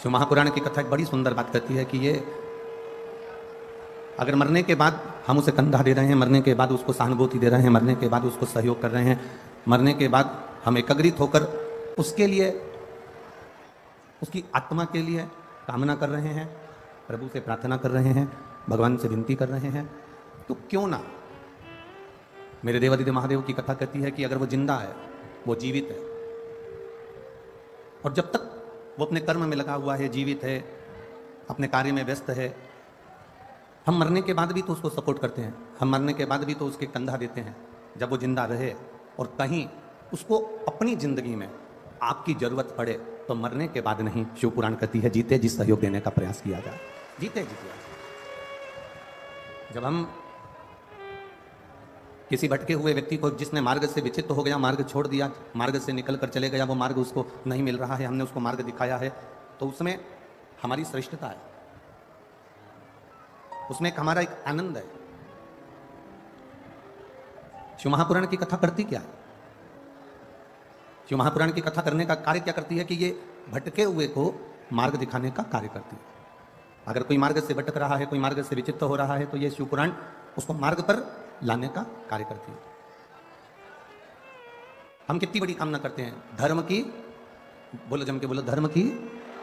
शिव महापुराण की कथा एक बड़ी सुंदर बात कहती है कि ये अगर मरने के बाद हम उसे कंधा दे रहे हैं, मरने के बाद उसको सहानुभूति दे रहे हैं, मरने के बाद उसको सहयोग कर रहे हैं, मरने के बाद हम एकाग्रित होकर उसके लिए, उसकी आत्मा के लिए कामना कर रहे हैं, प्रभु से प्रार्थना कर रहे हैं, भगवान से विनती कर रहे हैं, तो क्यों ना मेरे देवादिदेव महादेव की कथा कहती है कि अगर वो जिंदा है, वो जीवित है, और जब तक वो अपने कर्म में लगा हुआ है, जीवित है, अपने कार्य में व्यस्त है, हम मरने के बाद भी तो उसको सपोर्ट करते हैं, हम मरने के बाद भी तो उसके कंधा देते हैं जब वो जिंदा रहे, और कहीं उसको अपनी जिंदगी में आपकी जरूरत पड़े तो मरने के बाद नहीं, शिव पुराण कहती है जीते जी सहयोग देने का प्रयास किया जाए। जीते जी किया। जब हम किसी भटके हुए व्यक्ति को, जिसने मार्ग से विचित्र हो गया, मार्ग छोड़ दिया, मार्ग से निकल कर चले गया, वो मार्ग उसको नहीं मिल रहा है, हमने उसको मार्ग दिखाया है, तो उसमें हमारी श्रेष्ठता है, उसमें हमारा एक आनंद है। शिव महापुराण की कथा करती क्या है? शिव महापुराण की कथा करने का कार्य क्या करती है कि ये भटके हुए को मार्ग दिखाने का कार्य करती है। अगर कोई मार्ग से भटक रहा है, कोई मार्ग से विचित्र हो रहा है, तो ये शिव पुराण उसको मार्ग पर लाने का कार्य करती है। हम कितनी बड़ी कामना करते हैं, धर्म की, बोलो जम के बोलो, धर्म की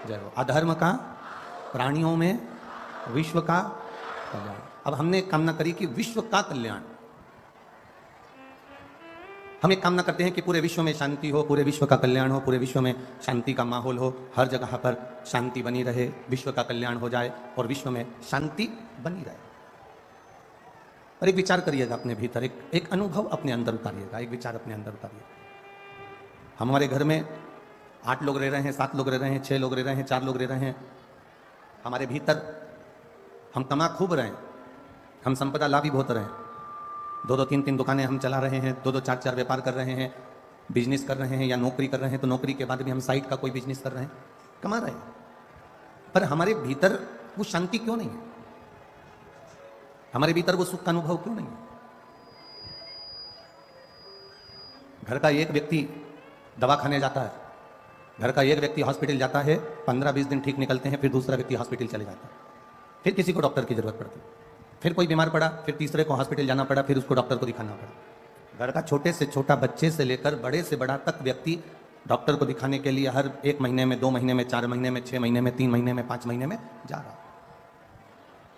जय हो, अधर्म का, प्राणियों में विश्व का कल्याण। अब हमने एक कामना करी कि विश्व का कल्याण, हम एक कामना करते हैं कि पूरे विश्व में शांति हो, पूरे विश्व का कल्याण हो, पूरे विश्व में शांति का माहौल हो, हर जगह पर शांति बनी रहे, विश्व का कल्याण हो जाए और विश्व में शांति बनी रहे। और एक विचार करिएगा अपने भीतर, एक अनुभव अपने अंदर उतारिएगा, एक विचार अपने अंदर उतारिएगा। हमारे घर में 8 लोग रह रहे हैं, 7 लोग रह रहे हैं, 6 लोग रह रहे हैं, 4 लोग रह रहे हैं, हमारे भीतर हम कमा खूब रहे हैं, हम संपदा लाभी बहुत रहे हैं, 2-2, 3-3 दुकानें हम चला रहे हैं, 2-2, 4-4 व्यापार कर रहे हैं, बिजनेस कर रहे हैं या नौकरी कर रहे हैं, तो नौकरी के बाद भी हम साइड का कोई बिजनेस कर रहे हैं, कमा रहे हैं, पर हमारे भीतर वो शांति क्यों नहीं है? हमारे भीतर वो सुख का अनुभव क्यों नहीं है? घर का एक व्यक्ति दवा खाने जाता है, घर का एक व्यक्ति हॉस्पिटल जाता है, 15-20 दिन ठीक निकलते हैं, फिर दूसरा व्यक्ति हॉस्पिटल चले जाता है, फिर किसी को डॉक्टर की जरूरत पड़ती है, फिर कोई बीमार पड़ा, फिर तीसरे को हॉस्पिटल जाना पड़ा, फिर उसको डॉक्टर को दिखाना पड़ा। घर का छोटे से छोटा बच्चे से लेकर बड़े से बड़ा तक व्यक्ति डॉक्टर को दिखाने के लिए हर 1 महीने में, 2 महीने में, 4 महीने में, 6 महीने में, 3 महीने में, 5 महीने में जा रहा।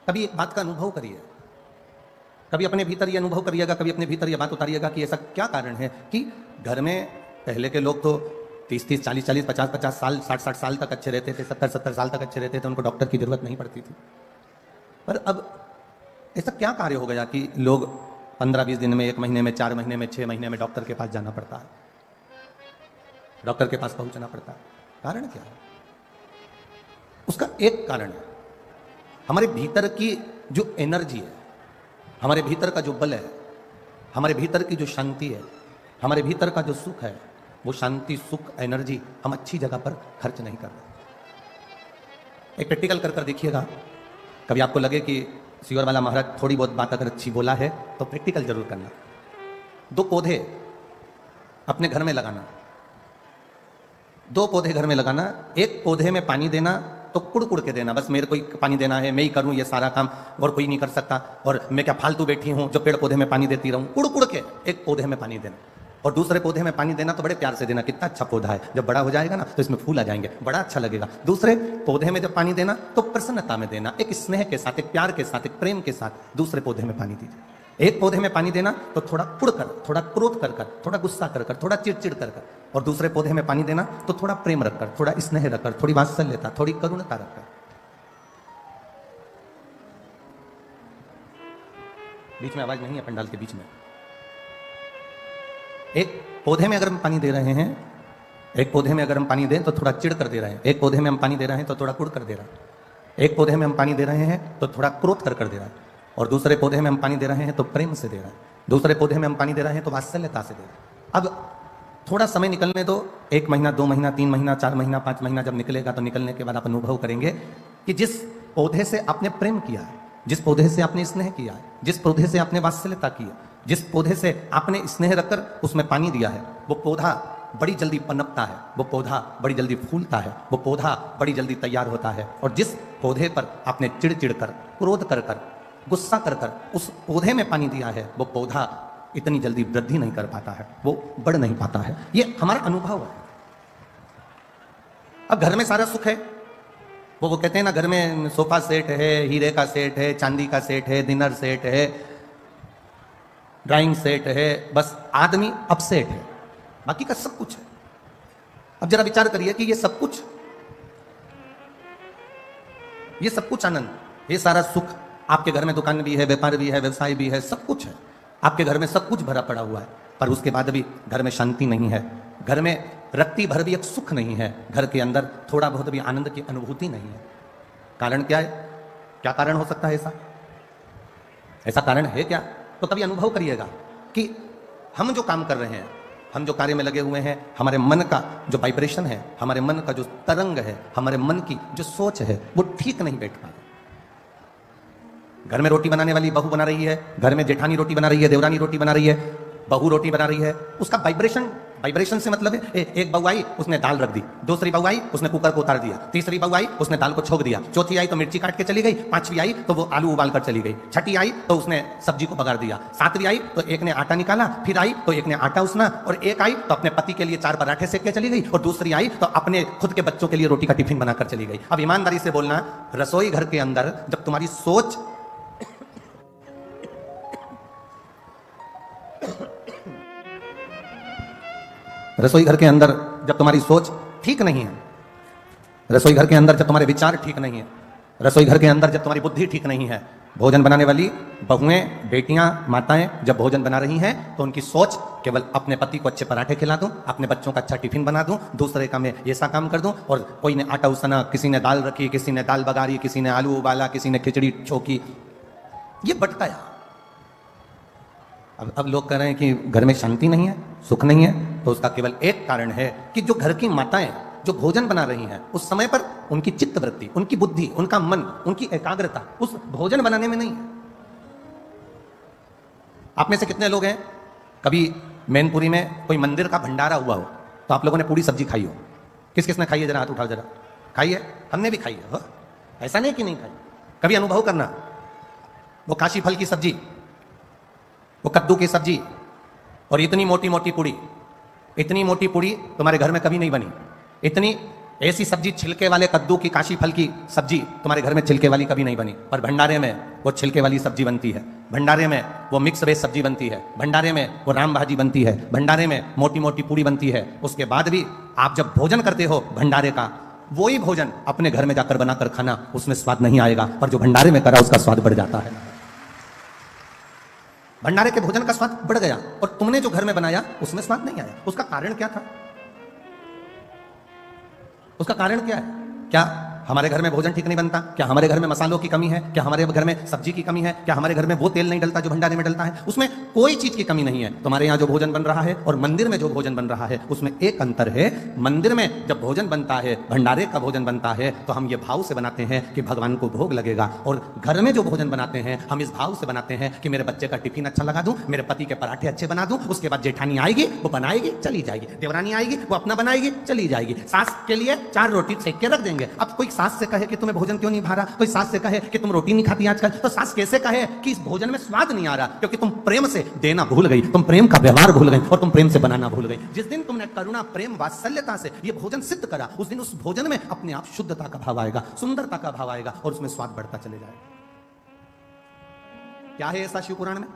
कभी एक बात का अनुभव करिए, कभी अपने भीतर ये अनुभव करिएगा, कभी अपने भीतर ये बात उतारिएगा कि ऐसा क्या कारण है कि घर में पहले के लोग तो 30-30, 40-40, 50-50 साल, 60-60 साल तक अच्छे रहते थे, 70-70 साल तक अच्छे रहते थे, उनको डॉक्टर की जरूरत नहीं पड़ती थी। पर अब ऐसा क्या कार्य हो गया कि लोग 15-20 दिन में, 1 महीने में, 4 महीने में, 6 महीने में डॉक्टर के पास जाना पड़ता है, डॉक्टर के पास पहुंचना पड़ता है? कारण क्या है? उसका एक कारण है, हमारे भीतर की जो एनर्जी है, हमारे भीतर का जो बल है, हमारे भीतर की जो शांति है, हमारे भीतर का जो सुख है, वो शांति, सुख, एनर्जी हम अच्छी जगह पर खर्च नहीं कर रहे। एक प्रैक्टिकल कर देखिएगा, कभी आपको लगे कि सियोर वाला महाराज थोड़ी बहुत बात अगर अच्छी बोला है तो प्रैक्टिकल जरूर करना। 2 पौधे अपने घर में लगाना, 2 पौधे घर में लगाना, एक पौधे में पानी देना तो कुड़ के देना, बस मेरे को ही पानी देना है, मैं ही करूं ये सारा काम और कोई नहीं कर सकता, और मैं क्या फालतू बैठी हूं जो पेड़ पौधे में पानी देती रहूं, कुड़ के एक पौधे में पानी देना। और दूसरे पौधे में पानी देना तो बड़े प्यार से देना, कितना अच्छा पौधा है, जब बड़ा हो जाएगा ना तो इसमें फूल आ जाएंगे, बड़ा अच्छा लगेगा। दूसरे पौधे में जब पानी देना तो प्रसन्नता में देना, एक स्नेह के साथ, एक प्यार के साथ, एक प्रेम के साथ दूसरे पौधे में पानी दीजिए। एक पौधे में पानी देना तो थोड़ा कुड़ कर, थोड़ा क्रोध कर, थोड़ा गुस्सा कर, थोड़ा चिड़चिड़ कर, और दूसरे पौधे में पानी देना तो थोड़ा प्रेम रखकर, थोड़ा स्नेह रखकर, थोड़ी वात्सल्यता, थोड़ी करुणता रखकर। बीच में आवाज नहीं है पंडाल के बीच में। एक पौधे में अगर हम पानी दे रहे हैं, एक पौधे में अगर हम पानी दें तो थोड़ा चिढ़ कर दे रहे हैं, एक पौधे में हम पानी दे रहे हैं तो थोड़ा कुड़ कर दे रहे हैं, एक पौधे में हम पानी दे रहे हैं तो थोड़ा क्रोध कर दे रहा है, और दूसरे पौधे में हम पानी दे रहे हैं तो प्रेम से दे रहा है, दूसरे पौधे में हम पानी दे रहे हैं तो वात्सल्यता से दे रहा है। अब थोड़ा समय निकलने दो, 1 महीना, 2 महीना, 3 महीना, 4 महीना, 5 महीना जब निकलेगा तो निकलने के बाद आप अनुभव करेंगे कि जिस पौधे से आपने प्रेम किया है, जिस पौधे से आपने स्नेह किया है, जिस पौधे से आपने वात्सल्यता की है, जिस पौधे से आपने स्नेह रखकर उसमें पानी दिया है, वो पौधा बड़ी जल्दी पनपता है, वो पौधा बड़ी जल्दी फूलता है, वो पौधा बड़ी जल्दी तैयार होता है। और जिस पौधे पर आपने चिड़ कर, क्रोध कर, गुस्सा कर उस पौधे में पानी दिया है, वो पौधा इतनी जल्दी वृद्धि नहीं कर पाता है, वो बढ़ नहीं पाता है। ये हमारा अनुभव है। अब घर में सारा सुख है, वो कहते हैं ना, घर में सोफा सेट है, हीरे का सेट है, चांदी का सेट है, डिनर सेट है, ड्राइंग सेट है, बस आदमी अपसेट है, बाकी का सब कुछ है। अब जरा विचार करिए कि ये सब कुछ आनंद, ये सारा सुख, आपके घर में दुकान भी है, व्यापार भी है, व्यवसाय भी है, सब कुछ है, आपके घर में सब कुछ भरा पड़ा हुआ है, पर उसके बाद भी घर में शांति नहीं है, घर में रत्ती भर भी एक सुख नहीं है, घर के अंदर थोड़ा बहुत भी आनंद की अनुभूति नहीं है। कारण क्या है? क्या कारण हो सकता है ऐसा कारण है क्या? तो तभी अनुभव करिएगा कि हम जो काम कर रहे हैं, हम जो कार्य में लगे हुए हैं, हमारे मन का जो वाइब्रेशन है, हमारे मन का जो तरंग है, हमारे मन की जो सोच है, वो ठीक नहीं बैठ पा रही। घर में रोटी बनाने वाली बहू बना रही है, घर में जेठानी रोटी बना रही है, देवरानी रोटी बना रही है, बहू रोटी बना रही है, उसका वाइब्रेशन से मतलब है, एक बहू आई उसने दाल रख दी, दूसरी बहू आई उसने कुकर को उतार दिया, तीसरी बहू आई उसने दाल को छोक दिया, चौथी आई तो मिर्ची काट के चली गई, पांचवी आई तो वो आलू उबाल कर चली गई, छठी आई तो उसने सब्जी को बगाड़ दिया, सातवीं आई तो एक ने आटा निकाला, फिर आई तो एक ने आटा उसना, और एक आई तो अपने पति के लिए 4 पराठे सेक के चली गई, और दूसरी आई तो अपने खुद के बच्चों के लिए रोटी का टिफिन बनाकर चली गई। अब ईमानदारी से बोलना, रसोई घर के अंदर जब तुम्हारी सोच रसोई घर के अंदर जब तुम्हारी सोच ठीक नहीं है, रसोई घर के अंदर जब तुम्हारे विचार ठीक नहीं है, रसोई घर के अंदर जब तुम्हारी बुद्धि ठीक नहीं है, भोजन बनाने वाली बहुएं, बेटियां, माताएं जब भोजन बना रही हैं तो उनकी सोच केवल अपने पति को अच्छे पराठे खिला दूं, अपने बच्चों का अच्छा टिफिन बना दूं, दूसरे का मैं ऐसा काम कर दूं, और कोई ने आटा उसना, किसी ने दाल रखी, किसी ने दाल बगारी, किसी ने आलू उबाला, किसी ने खिचड़ी छोकी, ये भटकाया। अब लोग कह रहे हैं कि घर में शांति नहीं है, सुख नहीं है, तो उसका केवल एक कारण है कि जो घर की माताएं जो भोजन बना रही हैं, उस समय पर उनकी चित्त वृत्ति, उनकी बुद्धि, उनका मन, उनकी एकाग्रता उस भोजन बनाने में नहीं है। आप में से कितने लोग हैं कभी मैनपुरी में कोई मंदिर का भंडारा हुआ हो तो आप लोगों ने पूरी सब्जी खाई हो? किस किसने खाई है? जरा हाथ उठाओ, जरा खाई है? हमने भी खाई है। हो? ऐसा नहीं कि नहीं खाई, कभी अनुभव करना। वो काशी फल की सब्जी, वो कद्दू की सब्जी, और इतनी मोटी मोटी पूड़ी, इतनी मोटी पूड़ी तुम्हारे घर में कभी नहीं बनी। इतनी ऐसी सब्जी, छिलके वाले कद्दू की, काशी फल की सब्जी तुम्हारे घर में छिलके वाली कभी नहीं बनी, पर भंडारे में वो छिलके वाली सब्जी बनती है, भंडारे में वो मिक्स वेज सब्जी बनती है, भंडारे में वो राम भाजी बनती है, भंडारे में मोटी मोटी पूड़ी बनती है। उसके बाद भी आप जब भोजन करते हो भंडारे का, वही भोजन अपने घर में जाकर बनाकर खाना, उसमें स्वाद नहीं आएगा, पर जो भंडारे में करा उसका स्वाद बढ़ जाता है। भंडारे के भोजन का स्वाद बढ़ गया और तुमने जो घर में बनाया उसमें स्वाद नहीं आया। उसका कारण क्या था? उसका कारण क्या है? क्या हमारे घर में भोजन ठीक नहीं बनता? क्या हमारे घर में मसालों की कमी है? क्या हमारे घर में सब्जी की कमी है? क्या हमारे घर में वो तेल नहीं डलता जो भंडारे में डलता है? उसमें कोई चीज की कमी नहीं है। तुम्हारे यहाँ जो भोजन बन रहा है और मंदिर में जो भोजन बन रहा है उसमें एक अंतर है। मंदिर में जब भोजन बनता है, भंडारे का भोजन बनता है, तो हम ये भाव से बनाते हैं कि भगवान को भोग लगेगा, और घर में जो भोजन बनाते हैं हम इस भाव से बनाते हैं कि मेरे बच्चे का टिफिन अच्छा लगा दूं, मेरे पति के पराठे अच्छे बना दूं, उसके बाद जेठानी आएगी वो बनाएगी चली जाएगी, देवरानी आएगी वो अपना बनाएगी चली जाएगी, सास के लिए 4 रोटी सेक के रख देंगे। अब कोई सास से कहे कि तुम्हें भोजन क्यों नहीं भा रहा, कोई सास से कहे कि तुम रोटी नहीं खाती आजकल, तो सास कैसे कहे कि इस भोजन में स्वाद नहीं आ रहा? क्योंकि तुम प्रेम से देना भूल गई, तुम प्रेम का व्यवहार भूल गई और तुम प्रेम से बनाना भूल गई। जिस दिन तुमने करुणा, प्रेम, वात्सल्यता से ये भोजन सिद्ध करा, उस दिन उस भोजन में अपने आप शुद्धता का भाव आएगा, सुंदरता का भाव आएगा और उसमें स्वाद बढ़ता चले जाएगा। क्या है ऐसा शिव पुराण में?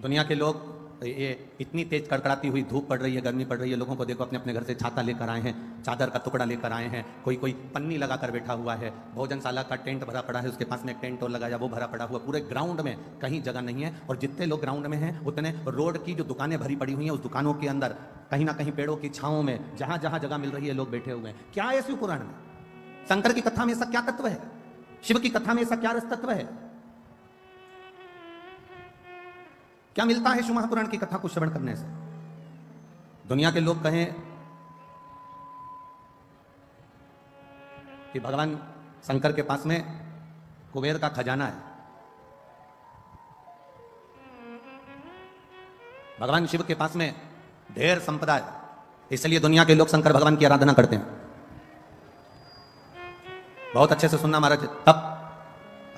दुनिया के लोग, ये इतनी तेज कड़कड़ाती हुई धूप पड़ रही है, गर्मी पड़ रही है, लोगों को देखो अपने अपने घर से छाता लेकर आए हैं, चादर का टुकड़ा लेकर आए हैं, कोई कोई पन्नी लगाकर बैठा हुआ है, भोजनशाला का टेंट भरा पड़ा है, उसके पास में एक टेंट और लगाया वो भरा पड़ा हुआ, पूरे ग्राउंड में कहीं जगह नहीं है। और जितने लोग ग्राउंड में हैं उतने रोड की जो दुकानें भरी पड़ी हुई हैं, उस दुकानों के अंदर कहीं ना कहीं पेड़ों की छांव में जहां जहां जगह मिल रही है लोग बैठे हुए हैं। क्या है शिव पुराण में? शंकर की कथा में ऐसा क्या तत्व है? शिव की कथा में ऐसा क्या रस तत्व है? क्या मिलता है शिव महापुराण की कथा को श्रवण करने से? दुनिया के लोग कहें कि भगवान शंकर के पास में कुबेर का खजाना है, भगवान शिव के पास में ढेर संपदा है, इसलिए दुनिया के लोग शंकर भगवान की आराधना करते हैं। बहुत अच्छे से सुनना महाराज। तब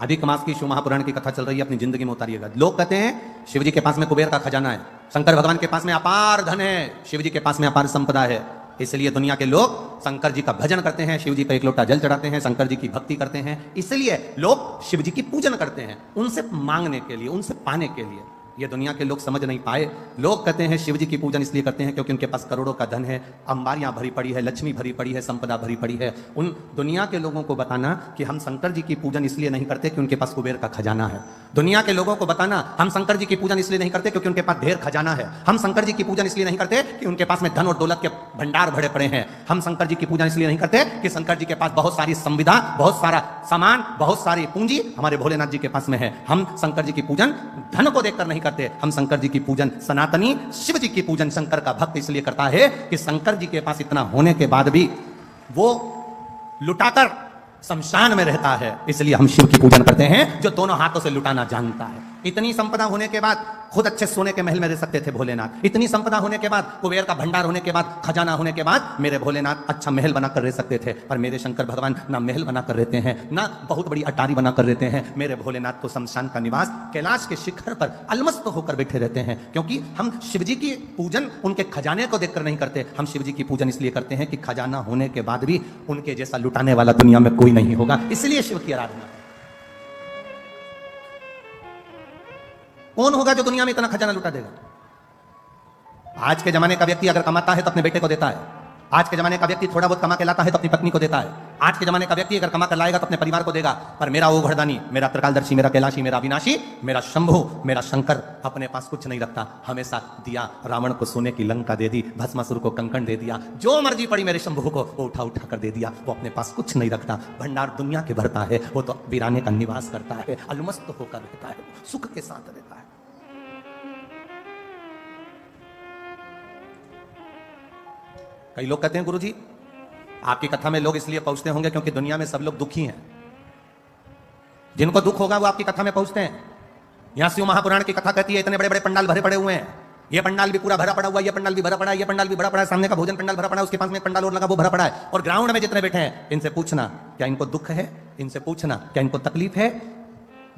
अधिक मास की शिव महापुराण की कथा चल रही है, अपनी जिंदगी में उतारिएगा। लोग कहते हैं शिव जी के पास में कुबेर का खजाना है, शंकर भगवान के पास में अपार धन है, शिव जी के पास में अपार संपदा है, इसलिए दुनिया के लोग शंकर जी का भजन करते हैं, शिव जी का एक लोटा जल चढ़ाते हैं, शंकर जी की भक्ति करते हैं, इसलिए लोग शिव जी की पूजन करते हैं, उनसे मांगने के लिए, उनसे पाने के लिए। ये दुनिया के लोग समझ नहीं पाए। लोग कहते हैं शिव जी की पूजन इसलिए करते हैं क्योंकि उनके पास करोड़ों का धन है, अंबारियां भरी पड़ी है, लक्ष्मी भरी पड़ी है, संपदा भरी पड़ी है। उन दुनिया के लोगों को बताना कि हम शंकर जी की पूजन इसलिए नहीं करते कि उनके पास कुबेर का खजाना है। दुनिया के लोगों को बताना हम शंकर जी की पूजन इसलिए नहीं करते क्योंकि उनके पास ढेर खजाना है। हम शंकर जी की पूजन इसलिए नहीं करते कि उनके पास में धन और दौलत के भंडार भरे पड़े हैं। हम शंकर जी की पूजन इसलिए नहीं करते कि शंकर जी के पास बहुत सारी संविदा, बहुत सारा सामान, बहुत सारी पूंजी हमारे भोलेनाथ जी के पास में है। हम शंकर जी की पूजन धन को देखकर नहीं करते, हम शंकर जी की पूजन, सनातनी शिव जी की पूजन शंकर का भक्त इसलिए करता है कि शंकर जी के पास इतना होने के बाद भी वो लुटाकर शमशान में रहता है, इसलिए हम शिव की पूजन करते हैं जो दोनों हाथों से लुटाना जानता है। इतनी संपदा होने के बाद खुद अच्छे सोने के महल में रह सकते थे भोलेनाथ, इतनी संपदा होने के बाद, कुबेर का भंडार होने के बाद, खजाना होने के बाद मेरे भोलेनाथ अच्छा महल बनाकर रह सकते थे, पर मेरे शंकर भगवान ना महल बनाकर रहते हैं, ना बहुत बड़ी अटारी बनाकर रहते हैं। मेरे भोलेनाथ तो शमशान का निवास कैलाश के शिखर पर अलमस्त होकर बैठे रहते हैं, क्योंकि हम शिव जी की पूजन उनके खजाने को देखकर नहीं करते, हम शिव जी की पूजन इसलिए करते हैं कि खजाना होने के बाद भी उनके जैसा लुटाने वाला दुनिया में कोई नहीं होगा, इसलिए शिव की आराधना। कौन होगा जो दुनिया में इतना खजाना लुटा देगा? आज के जमाने का व्यक्ति अगर कमाता है तो अपने बेटे को देता है, आज के जमाने का व्यक्ति थोड़ा बहुत कमा के लाता है तो अपनी पत्नी को देता है, आज के जमाने का व्यक्ति अगर कमा कर लाएगा तो अपने परिवार को देगा। पर मेरा वो घरदानी, मेरा त्रिकालदर्शी, मेरा कैलाशी, मेरा अविनाशी, मेरा शंभु, मेरा शंकर अपने पास कुछ नहीं रखता। हमेशा दिया, रावण को सोने की लंका दे दी, भस्मासुर को कंकण दे दिया, जो मर्जी पड़ी मेरे शंभु को वो उठा उठा कर दे दिया। वो अपने पास कुछ नहीं रखता, भंडार दुनिया के भरता है, वो तो वीराने का निवास करता है, अलमस्त होकर रहता है, सुख के साथ रहता है। कई लोग कहते हैं गुरुजी आपकी कथा में लोग इसलिए पहुंचते होंगे क्योंकि दुनिया में सब लोग दुखी हैं, जिनको दुख होगा वो आपकी कथा में पहुंचते हैं। यहां शिव महापुराण की कथा कहती है इतने बड़े बड़े पंडाल भरे पड़े हुए हैं, ये पंडाल भी पूरा भरा पड़ा हुआ है, ये पंडाल भी भरा पड़ा है, ये पंडाल भी भरा पड़ा है, सामने का भोजन पंडाल भरा पड़ा है, उसके पास में एक पंडाल और लगा वो भरा पड़ा है, और ग्राउंड में जितने बैठे हैं इनसे पूछना क्या इनको दुख है, इनसे पूछना क्या इनको तकलीफ है।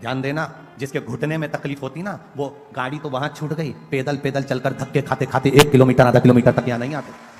ध्यान देना, जिसके घुटने में तकलीफ होती ना वो गाड़ी तो वहां छूट गई, पैदल पैदल चलकर धक्के खाते खाते 1 किलोमीटर आधा किलोमीटर तक यहां नहीं आते।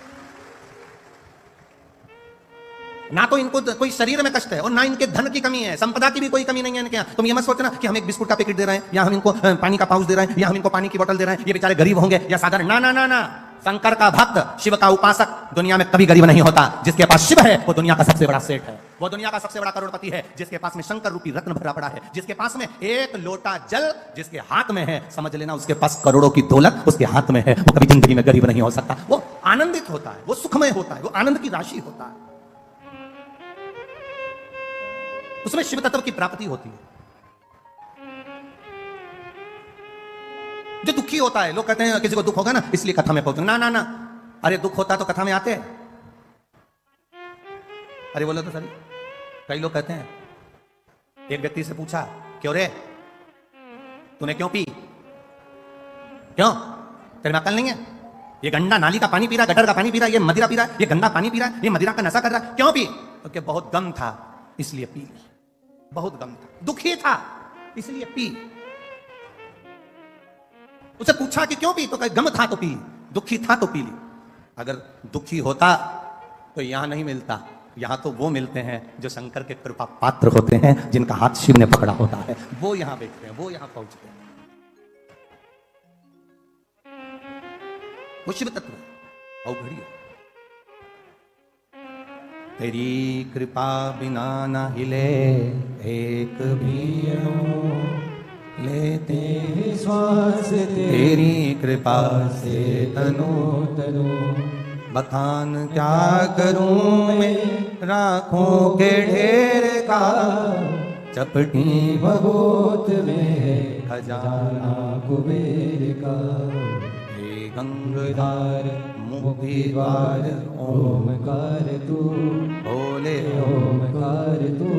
ना तो इनको कोई शरीर में कष्ट है और ना इनके धन की कमी है, संपदा की भी कोई कमी नहीं है इनके यहाँ। तुम ये मत सोचना कि हम एक बिस्कुट का पैकेट दे रहे हैं या हम इनको पानी का पाउच दे रहे हैं या हम इनको पानी की बोतल दे रहे हैं, ये बेचारे गरीब होंगे या साधारण। ना ना ना ना, शंकर का भक्त, शिव का उपासक दुनिया में कभी गरीब नहीं होता। जिसके पास शिव है वो दुनिया का सबसे बड़ा सेठ है, वो दुनिया का सबसे बड़ा करोड़पति है, जिसके पास में शंकर रूपी रत्न भरा पड़ा है, जिसके पास में एक लोटा जल जिसके हाथ में है, समझ लेना उसके पास करोड़ों की दौलत उसके हाथ में है, वो कभी जिंदगी में गरीब नहीं हो सकता। वो आनंदित होता है, वो सुखमय होता है, वो आनंद की राशि होता है, उसमें शिव तत्व की प्राप्ति होती है। जो दुखी होता है, लोग कहते हैं किसी को दुख होगा ना इसलिए कथा में पहुंचे। ना ना ना, अरे दुख होता तो कथा में आते। अरे बोलो तो सर, कई लोग कहते हैं, एक व्यक्ति से पूछा क्यों रे तूने क्यों पी, क्यों तेरे में अकल नहीं है, ये गंदा नाली का पानी पी रहा, गटर का पानी पी रहा, ये मदिरा पी रहा, ये गंदा पानी पी रहा, ये मदिरा का नशा कर रहा, क्यों पी? क्योंकि बहुत गम था इसलिए पी ली, बहुत गम था, दुखी था इसलिए पी। उसे पूछा कि क्यों पी, तो कहे गम था तो पी, दुखी था तो पी ली। अगर दुखी होता तो यहां नहीं मिलता, यहां तो वो मिलते हैं जो शंकर के कृपा पात्र होते हैं, जिनका हाथ शिव ने पकड़ा होता है, वो यहां बैठते हैं, वो यहां पहुंचते हैं। वो शिव तत्व है, और घड़ी है। तेरी कृपा बिना न हिले एक भी लेते श्वास, तेरी कृपा से तनो तनो, बखान क्या करूं मैं राखों के ढेर का, चपटी भगोत में खजाना कुबेर का। हे गंगाधर मुक्ति द्वार ओमकार तू, बोले ओमकार तू,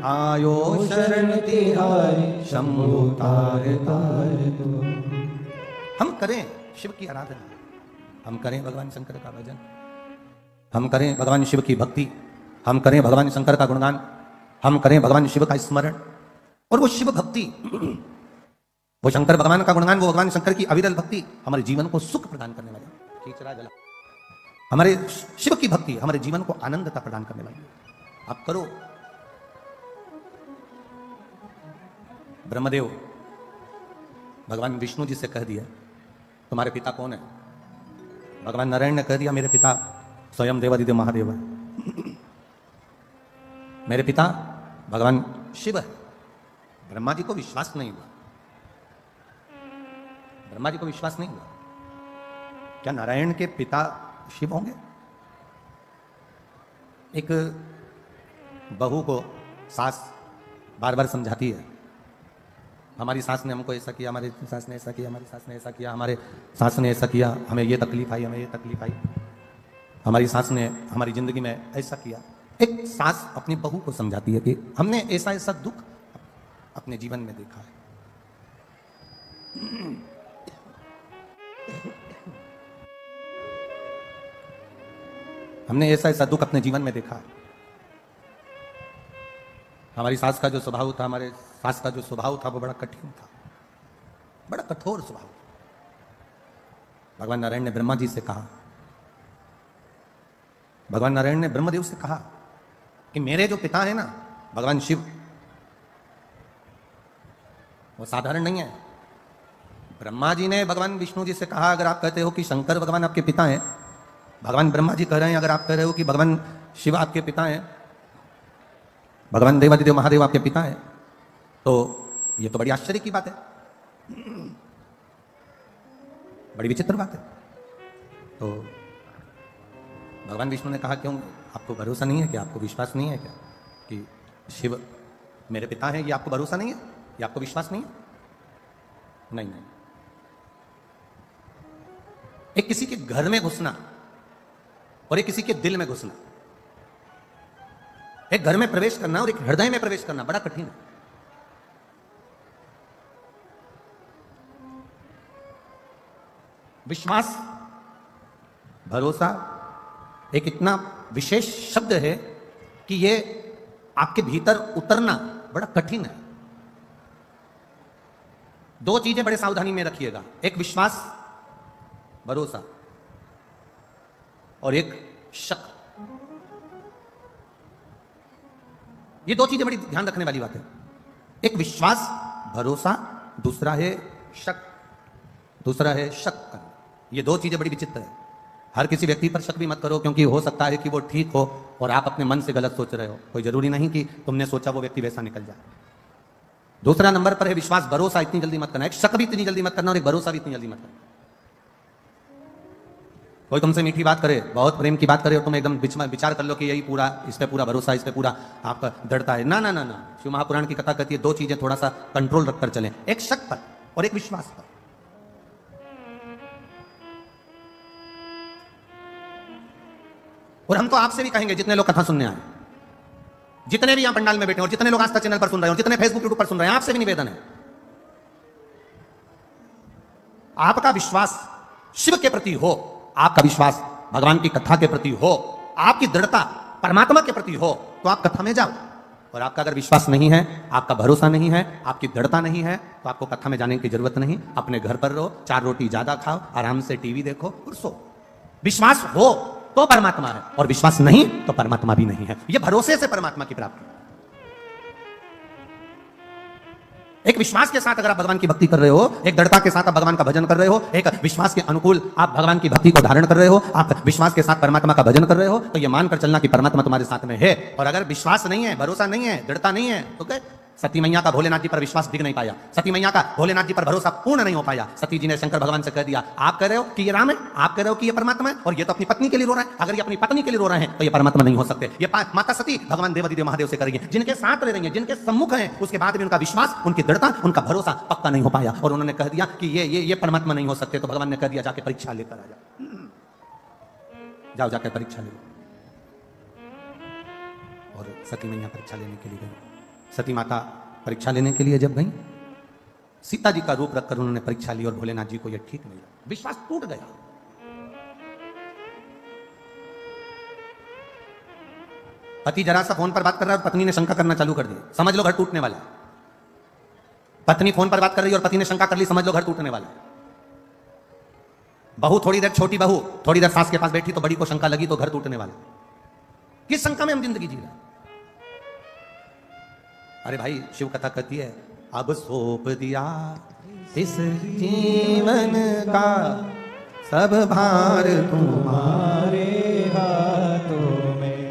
आयो शरण तिहारी शंभु तार तार तू। हम करें शिव की आराधना, हम करें भगवान शंकर का भजन, हम करें भगवान शिव की भक्ति, हम करें भगवान शंकर का गुणगान, हम करें भगवान शिव का स्मरण। और वो शिव भक्ति, वो शंकर भगवान का गुणगान, वो भगवान शंकर की अविरल भक्ति हमारे जीवन को सुख प्रदान करने वाली, खींच रहा जला, हमारे शिव की भक्ति हमारे जीवन को आनंदता प्रदान करने वाली। आप करो। ब्रह्मदेव भगवान विष्णु जी से कह दिया तुम्हारे पिता कौन है? भगवान नारायण ने कह दिया मेरे पिता स्वयं देवादिदेव महादेव है। मेरे पिता भगवान शिव है। ब्रह्मा जी को विश्वास नहीं हुआ, ब्रह्मा जी को विश्वास नहीं हुआ, क्या नारायण के पिता शिव होंगे? एक बहू को सास बार बार समझाती है, हमारी सास ने हमको ऐसा किया, हमारी सास ने ऐसा किया, हमारी सास ने ऐसा किया, हमारे सास ने ऐसा किया, हमें ये तकलीफ आई, हमें ये तकलीफ आई, हमारी सास ने हमारी जिंदगी में ऐसा किया। एक सास अपनी बहू को समझाती है कि हमने ऐसा ऐसा दुख अपने जीवन में देखा है। हमने ऐसा ऐसा दुख अपने जीवन में देखा है। हमारी सास का जो स्वभाव था, हमारे सास का जो स्वभाव था वो बड़ा कठिन था, बड़ा कठोर स्वभाव। भगवान नारायण ने ब्रह्मा जी से कहा, भगवान नारायण ने ब्रह्मदेव से कहा कि मेरे जो पिता है ना भगवान शिव, वो साधारण नहीं है। ब्रह्मा जी ने भगवान विष्णु जी से कहा अगर आप कहते हो कि शंकर भगवान आपके पिता हैं, भगवान ब्रह्मा जी कह रहे हैं अगर आप कह रहे हो कि भगवान शिव आपके पिता हैं, भगवान देवादिदेव महादेव आपके पिता हैं, तो ये तो बड़ी आश्चर्य की बात है, बड़ी विचित्र बात है। तो भगवान विष्णु ने कहा क्यों आपको भरोसा नहीं है क्या, आपको विश्वास नहीं है क्या कि शिव मेरे पिता हैं? ये आपको भरोसा नहीं है, ये आपको विश्वास नहीं है? नहीं नहीं। एक किसी के घर में घुसना और एक किसी के दिल में घुसना, एक घर में प्रवेश करना और एक हृदय में प्रवेश करना बड़ा कठिन है। विश्वास, भरोसा एक इतना विशेष शब्द है कि ये आपके भीतर उतरना बड़ा कठिन है। दो चीजें बड़े सावधानी में रखिएगा, एक विश्वास भरोसा और एक शक। ये दो चीजें बड़ी ध्यान रखने वाली बात है। एक विश्वास भरोसा, दूसरा है शक, दूसरा है शक करना। ये दो चीजें बड़ी विचित्र है। हर किसी व्यक्ति पर शक भी मत करो, क्योंकि हो सकता है कि वो ठीक हो और आप अपने मन से गलत सोच रहे हो। कोई जरूरी नहीं कि तुमने सोचा वो व्यक्ति वैसा निकल जाए। दूसरा नंबर पर है विश्वास, भरोसा इतनी जल्दी मत करना। एक शक भी इतनी जल्दी मत करना और एक भरोसा भी इतनी जल्दी मत करना। कोई तुमसे मीठी बात करे, बहुत प्रेम की बात करे और तुम एकदम विचार कर लो कि यही पूरा, इस पे पूरा भरोसा, इस पे पूरा आपका दृढ़ता है। ना ना ना ना, शिव महापुराण की कथा कहती है दो चीजें थोड़ा सा कंट्रोल रखकर चलें, एक शक पर और एक विश्वास पर। और हम तो आपसे भी कहेंगे, जितने लोग कथा सुनने आए, जितने भी यहां पंडाल में बैठे और जितने लोग आस्था चैनल पर सुन रहे हैं और जितने फेसबुक यूट्यूब पर सुन रहे हैं, आपसे भी निवेदन है, आपका विश्वास शिव के प्रति हो, आपका विश्वास भगवान की कथा के प्रति हो, आपकी दृढ़ता परमात्मा के प्रति हो, तो आप कथा में जाओ। और आपका अगर विश्वास नहीं है, आपका भरोसा नहीं है, आपकी दृढ़ता नहीं है, तो आपको कथा में जाने की जरूरत नहीं। अपने घर पर रहो, 4 रोटी ज्यादा खाओ, आराम से टीवी देखो और सो। विश्वास हो तो परमात्मा है और विश्वास नहीं तो परमात्मा भी नहीं है। यह भरोसे से परमात्मा की प्राप्ति। एक विश्वास के साथ अगर आप भगवान की भक्ति कर रहे हो, एक दृढ़ता के साथ आप भगवान का भजन कर रहे हो, एक विश्वास के अनुकूल आप भगवान की भक्ति को धारण कर रहे हो, आप विश्वास के साथ परमात्मा का भजन कर रहे हो, तो यह मानकर चलना कि परमात्मा तुम्हारे साथ में है। और अगर विश्वास नहीं है, भरोसा नहीं है, दृढ़ता नहीं है, तो क्या? सती मैया का भोलेनाथ जी पर विश्वास दिख नहीं पाया, सती मैया का भोलेनाथ जी पर भरोसा पूर्ण नहीं हो पाया। सती जी ने शंकर भगवान से कह दिया, आप कह रहे हो कि ये राम है, आप कह रहे हो कि ये परमात्मा है, और ये तो अपनी पत्नी के लिए रो रहा है। अगर ये अपनी पत्नी के लिए रो रहे हैं तो ये परमात्मा नहीं हो सकते। ये माता सती भगवान देवादिदेव महादेव से करेंगे, जिनके साथ रह रही है, जिनके सम्मुख है, उसके बाद भी उनका विश्वास, उनकी दृढ़ता, उनका भरोसा पक्का नहीं हो पाया। और उन्होंने कह दिया कि ये परमात्मा नहीं हो सकते। तो भगवान ने कह दिया, जाके परीक्षा लेकर आ जाओ, जाकर परीक्षा ले। और सती मैया परीक्षा लेने के लिए गई। सती माता परीक्षा लेने के लिए जब गई, सीता जी का रूप रखकर उन्होंने परीक्षा ली और भोलेनाथ जी को यह ठीक नहीं लगा, विश्वास टूट गया। पति जरा सा फोन पर बात कर रहा है और पत्नी ने शंका करना चालू कर दी, समझ लो घर टूटने वाला है। पत्नी फोन पर बात कर रही है और पति ने शंका कर ली, समझ लो घर टूटने वाला है। बहू थोड़ी देर, छोटी बहू थोड़ी देर सास के पास बैठी तो बड़ी को शंका लगी तो घर टूटने वाला है। किस शंका में हम जिंदगी जी रहे हैं? अरे भाई, शिव कथा कहती है, अब सौंप दिया इस जीवन का सब भार तुम्हारे हाथों में,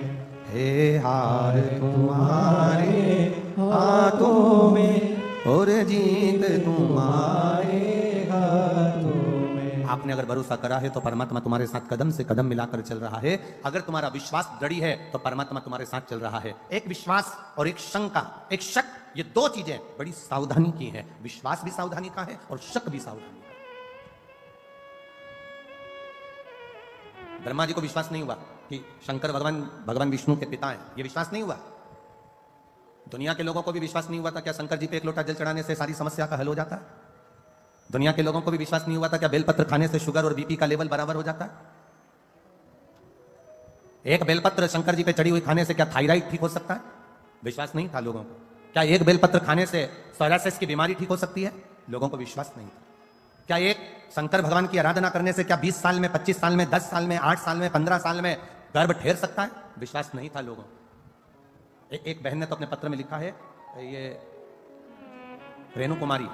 हे हार तुम्हारे हाथों में और जीत तुम्हारे हाथों में। आपने अगर भरोसा करा है तो परमात्मा तुम्हारे साथ कदम से कदम मिलाकर चल रहा है। अगर तुम्हारा विश्वास दृढ़ है तो परमात्मा तुम्हारे साथ चल रहा है। एक विश्वास और एक शंका, एक शक, ये दो चीजें बड़ी सावधानी की है। विश्वास भी सावधानी का है और शक भी सावधानी का है। ब्रह्मा जी को विश्वास नहीं हुआ कि शंकर भगवान विष्णु के पिता हैं, ये विश्वास नहीं हुआ। दुनिया के लोगों को भी विश्वास नहीं हुआ था क्या शंकर जी पे एक लोटा जल चढ़ाने से सारी समस्या का हल हो जाता है? दुनिया के लोगों को भी विश्वास नहीं हुआ था क्या बेलपत्र खाने से शुगर और बीपी का लेवल बराबर हो जाता है? एक बेलपत्र शंकर जी पे चढ़ी हुई खाने से क्या थायराइड ठीक हो सकता है? विश्वास नहीं था लोगों को। क्या एक बेलपत्र खाने से सोरासिस की बीमारी ठीक हो सकती है? लोगों को विश्वास नहीं था। क्या एक शंकर भगवान की आराधना करने से क्या 20 साल में, 25 साल में, 10 साल में, 8 साल में, 15 साल में गर्भ ठहर सकता है? विश्वास नहीं था लोगों को। एक बहन ने तो अपने पत्र में लिखा है, ये रेणु कुमारी,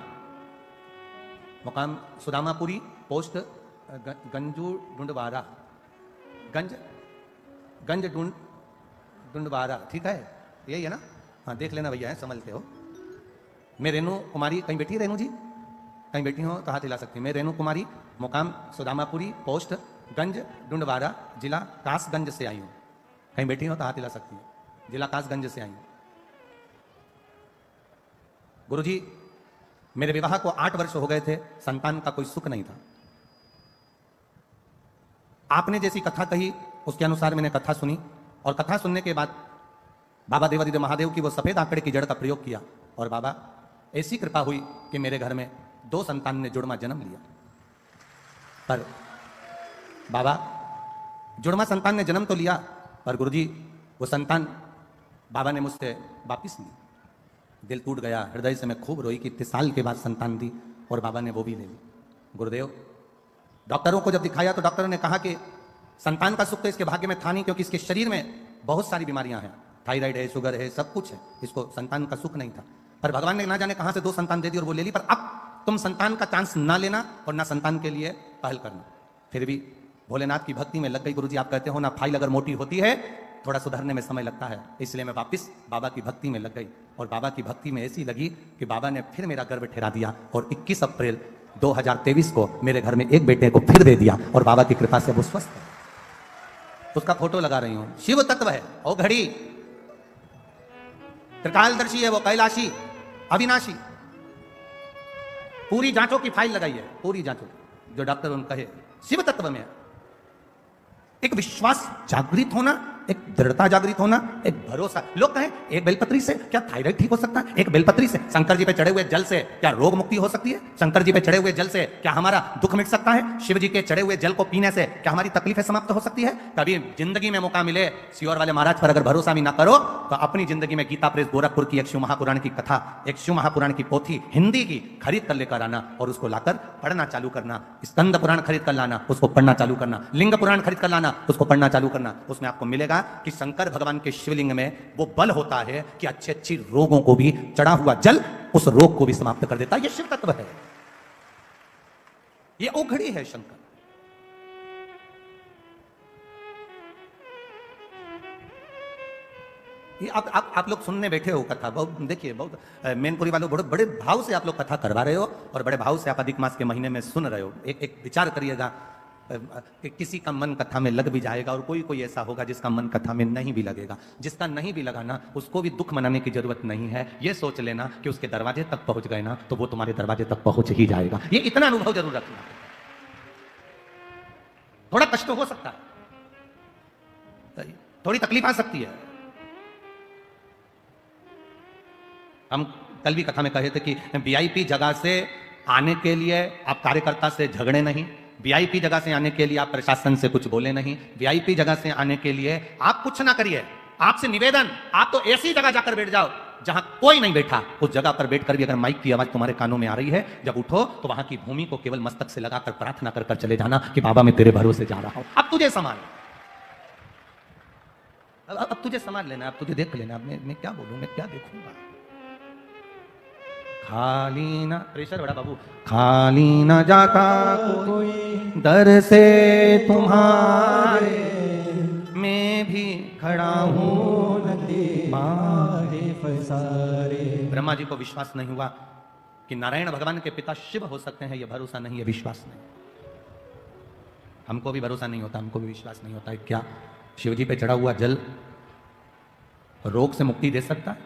मुकाम सुदामापुरी, पोस्ट गंजू डुंडवारा, गंज डुंडवारा, ठीक है, यही है ना? हाँ, देख लेना भैया, है समझते हो। मैं रेणु कुमारी, कहीं बैठी है रेणु जी? कहीं बैठी हो तो हाथ हिला सकती है। मैं रेणु कुमारी, मुकाम सुदामापुरी, पोस्ट गंज डुंडवारा, जिला कासगंज से आई हूँ। कहीं बैठी हो तो हाथ हिला सकती है। जिला कासगंज से आई हूँ। गुरुजी, मेरे विवाह को 8 वर्ष हो गए थे, संतान का कोई सुख नहीं था। आपने जैसी कथा कही उसके अनुसार मैंने कथा सुनी और कथा सुनने के बाद बाबा देवादिदेव महादेव की वो सफेद आंकड़े की जड़ का प्रयोग किया और बाबा ऐसी कृपा हुई कि मेरे घर में 2 संतान ने जुड़वा जन्म लिया। पर बाबा, जुड़वा संतान ने जन्म तो लिया, पर गुरुजी वो संतान बाबा ने मुझसे वापिस ली। दिल टूट गया, हृदय से मैं खूब रोई कि इतने साल के बाद संतान दी और बाबा ने वो भी ले ली। गुरुदेव, डॉक्टरों को जब दिखाया तो डॉक्टरों ने कहा कि संतान का सुख तो इसके भाग्य में था नहीं, क्योंकि इसके शरीर में बहुत सारी बीमारियां हैं, थायराइड है, शुगर है, सब कुछ है, इसको संतान का सुख नहीं था। पर भगवान ने ना जाने कहां से 2 संतान दे दी और वो ले ली। पर अब तुम संतान का चांस ना लेना और ना संतान के लिए पहल करना। फिर भी भोलेनाथ की भक्ति में लग गई। गुरुजी, आप कहते हो ना, फाइल अगर मोटी होती है थोड़ा सुधरने में समय लगता है, इसलिए मैं वापस बाबा की भक्ति में लग गई। और बाबा की भक्ति में ऐसी लगी कि बाबा ने फिर मेरा गर्भ ठहरा दिया और 21 अप्रैल 2023 को मेरे घर में एक बेटे को फिर दे दिया और बाबा की कृपा से वो स्वस्थ है। उसका फोटो लगा रही हूं। शिव तत्व है ओ घड़ी, त्रिकालदर्शी है वो, कैलाशी, अविनाशी। पूरी जांचों की फाइल लगाई है, पूरी जांचों जो डॉक्टर उन कहे शिव तत्व में है। एक विश्वास जागृत होना, एक दृढ़ता जागृत होना, एक भरोसा। लोग कहें एक बेलपत्री से क्या थायराइड ठीक हो सकता है? एक बेलपत्री से, शंकर जी पे चढ़े हुए जल से क्या रोग मुक्ति हो सकती है? शंकर जी पे चढ़े हुए जल से क्या हमारा दुख मिट सकता है? शिव जी के चढ़े हुए जल को पीने से क्या हमारी तकलीफें समाप्त हो सकती है? कभी जिंदगी में मौका मिले, सियोर वाले महाराज पर अगर भरोसा भी ना करो तो अपनी जिंदगी में गीता प्रेस गोरखपुर की एक शिव महापुराण की कथा, एक शिव महापुराण की पोथी हिंदी की खरीद कर लेकर आना और उसको लाकर पढ़ना चालू करना। स्कंद पुराण खरीद कर लाना, उसको पढ़ना चालू करना। लिंग पुराण खरीद कर लाना, उसको पढ़ना चालू करना। उसमें आपको मिलेगा कि शंकर भगवान के शिवलिंग में वो बल होता है कि अच्छी अच्छी रोगों को भी चढ़ा हुआ जल उस रोग को भी समाप्त कर देता है। ये शिव तत्व है, ये ओघड़ी है शंकर। ये आप लोग सुनने बैठे हो कथा, बहुत देखिए, बहुत मैनपुरी वालों बड़े बड़े भाव से आप लोग कथा करवा रहे हो और बड़े भाव से आप अधिक मास के महीने में सुन रहे हो। एक विचार करिएगा कि किसी का मन कथा में लग भी जाएगा और कोई ऐसा होगा जिसका मन कथा में नहीं भी लगेगा। जिसका नहीं भी लगा ना, उसको भी दुख मनाने की जरूरत नहीं है। ये सोच लेना कि उसके दरवाजे तक पहुंच गए ना तो वो तुम्हारे दरवाजे तक पहुंच ही जाएगा। ये इतना अनुभव जरूर रखना। थोड़ा कष्ट हो सकता है, थोड़ी तकलीफ आ सकती है। हम कल भी कथा में कहे थे कि वीआईपी जगह से आने के लिए आप कार्यकर्ता से झगड़े नहीं, वीआईपी जगह से आने के लिए आप प्रशासन से कुछ बोले नहीं, वीआईपी जगह से आने के लिए आप कुछ ना करिए, आपसे निवेदन, आप तो ऐसी जगह जाकर बैठ जाओ जहां कोई नहीं बैठा। उस जगह पर बैठकर भी अगर माइक की आवाज तुम्हारे कानों में आ रही है, जब उठो तो वहां की भूमि को केवल मस्तक से लगाकर प्रार्थना कर चले जाना कि बाबा मैं तेरे भरोसे जा रहा हूं, अब तुझे संभाल, अब तुझे संभाल लेना, अब तुझे देख लेना। अब मैं क्या बोलूं, मैं क्या देखूंगा। खाली ना, प्रेशर बड़ा बाबू, खाली ना जाता कोई दर से तुम्हारे, मैं भी खड़ा हूं मारे फसारे। ब्रह्मा जी को विश्वास नहीं हुआ कि नारायण भगवान के पिता शिव हो सकते हैं, यह भरोसा नहीं है, विश्वास नहीं। हमको भी भरोसा नहीं होता, हमको भी विश्वास नहीं होता है क्या शिव जी पे चढ़ा हुआ जल रोग से मुक्ति दे सकता है?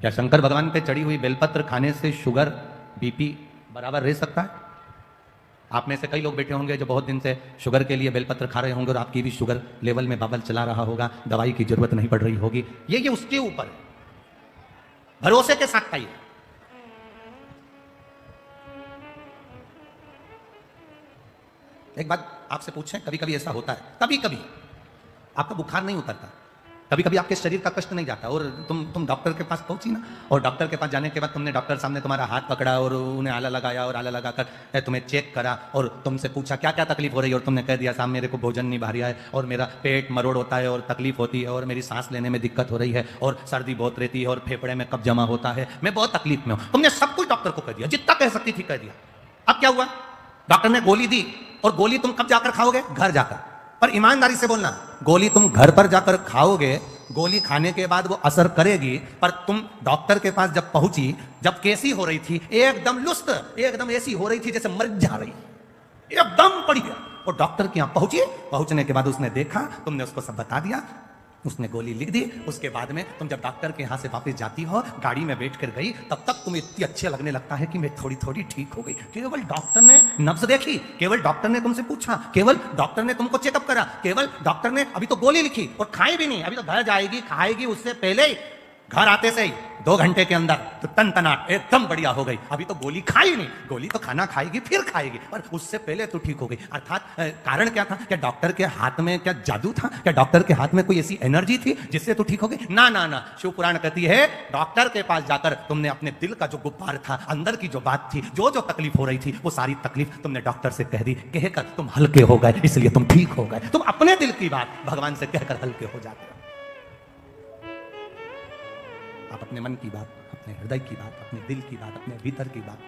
क्या शंकर भगवान पे चढ़ी हुई बेलपत्र खाने से शुगर बीपी बराबर रह सकता है? आप में से कई लोग बैठे होंगे जो बहुत दिन से शुगर के लिए बेलपत्र खा रहे होंगे और आपकी भी शुगर लेवल में बबल चला रहा होगा, दवाई की जरूरत नहीं पड़ रही होगी। ये उसके ऊपर है, भरोसे के साथ खाइए। एक बात आपसे पूछें, कभी कभी ऐसा होता है, कभी कभी आपका बुखार नहीं उतरता, कभी कभी आपके शरीर का कष्ट नहीं जाता और तुम डॉक्टर के पास पहुंची ना, और डॉक्टर के पास जाने के बाद तुमने डॉक्टर सामने तुम्हारा हाथ पकड़ा और उन्हें आला लगाया और आला लगाकर तुम्हें चेक करा और तुमसे पूछा क्या क्या तकलीफ हो रही है, और तुमने कह दिया साहब मेरे को भोजन नहीं भा रहा है और मेरा पेट मरोड़ होता है और तकलीफ होती है और मेरी सांस लेने में दिक्कत हो रही है और सर्दी बहुत रहती है और फेफड़े में कब जमा होता है, मैं बहुत तकलीफ में हूं। तुमने सब कुछ डॉक्टर को कह दिया, जितना कह सकती थी कह दिया। अब क्या हुआ? डॉक्टर ने गोली दी, और गोली तुम कब जाकर खाओगे? घर जाकर। पर ईमानदारी से बोलना, गोली तुम घर पर जाकर खाओगे, गोली खाने के बाद वो असर करेगी, पर तुम डॉक्टर के पास जब पहुंची, जब कैसी हो रही थी? एकदम लुस्त, एकदम ऐसी हो रही थी जैसे मर जा रही, एकदम पड़ी है। और डॉक्टर के यहां पहुंची, पहुंचने के बाद उसने देखा, तुमने उसको सब बता दिया, उसने गोली लिख दी। उसके बाद में तुम जब डॉक्टर के यहां से वापस जाती हो, गाड़ी में बैठ कर गई, तब तक तुम्हें इतनी अच्छे लगने लगता है कि मैं थोड़ी थोड़ी ठीक हो गई। केवल डॉक्टर ने नब्ज देखी, केवल डॉक्टर ने तुमसे पूछा, केवल डॉक्टर ने तुमको चेकअप करा, केवल डॉक्टर ने अभी तो गोली लिखी और खाई भी नहीं, अभी तो घर जाएगी खाएगी, उससे पहले ही घर आते से ही 2 घंटे के अंदर तो तनतनाट एकदम बढ़िया हो गई। अभी तो गोली खाई नहीं, गोली तो खाना खाएगी फिर खाएगी, पर उससे पहले तो ठीक हो गई। अर्थात कारण क्या था? क्या डॉक्टर के हाथ में क्या जादू था? क्या डॉक्टर के हाथ में कोई ऐसी एनर्जी थी जिससे तो ठीक हो गई? ना ना ना, शिव पुराण कहती है डॉक्टर के पास जाकर तुमने अपने दिल का जो गुब्बार था, अंदर की जो बात थी, जो जो तकलीफ हो रही थी, वो सारी तकलीफ तुमने डॉक्टर से कह दी, कहकर तुम हल्के हो गए, इसलिए तुम ठीक हो गए। तुम अपने दिल की बात भगवान से कहकर हल्के हो जाते हो। आप अपने मन की बात, अपने हृदय की बात, अपने दिल की बात, अपने भीतर की बात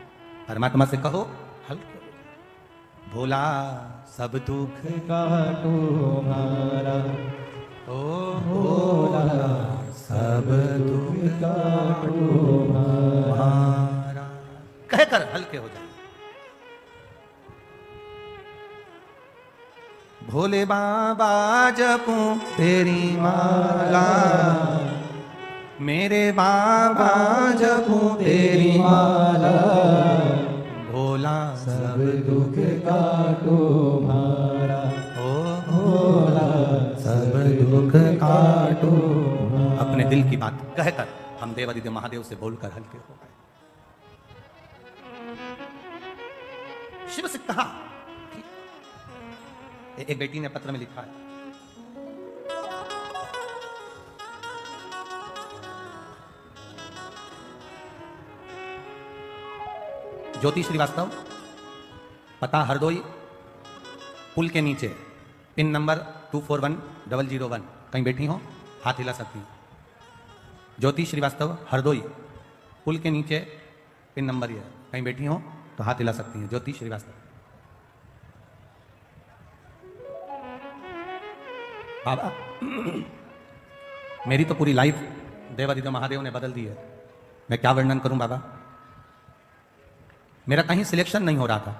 परमात्मा से कहो, हल्के हो। भोला सब दुख काटो हमारा, ओ भोला सब दुख काटो हमारा, कहकर हल्के हो जाए। भोले बाबा जपूं तेरी माला, मेरे बाबा जपूं तेरी माला, भोला सब दुख काटो हमारा, ओ भोला सब दुख काटो। अपने दिल की बात कहकर हम देवादिदेव महादेव से बोलकर हल्के हो गए। शिव से कहा, एक बेटी ने पत्र में लिखा है, ज्योति श्रीवास्तव, पता हरदोई, पुल के नीचे, पिन नंबर 241001, कहीं बैठी हो हाथ हिला सकती हैं। ज्योति श्रीवास्तव, हरदोई, पुल के नीचे, पिन नंबर ये, कहीं बैठी हो तो हाथ हिला सकती हैं। ज्योति श्रीवास्तव। बाबा मेरी तो पूरी लाइफ देवादिदेव महादेव ने बदल दी है, मैं क्या वर्णन करूं बाबा। मेरा कहीं सिलेक्शन नहीं हो रहा था,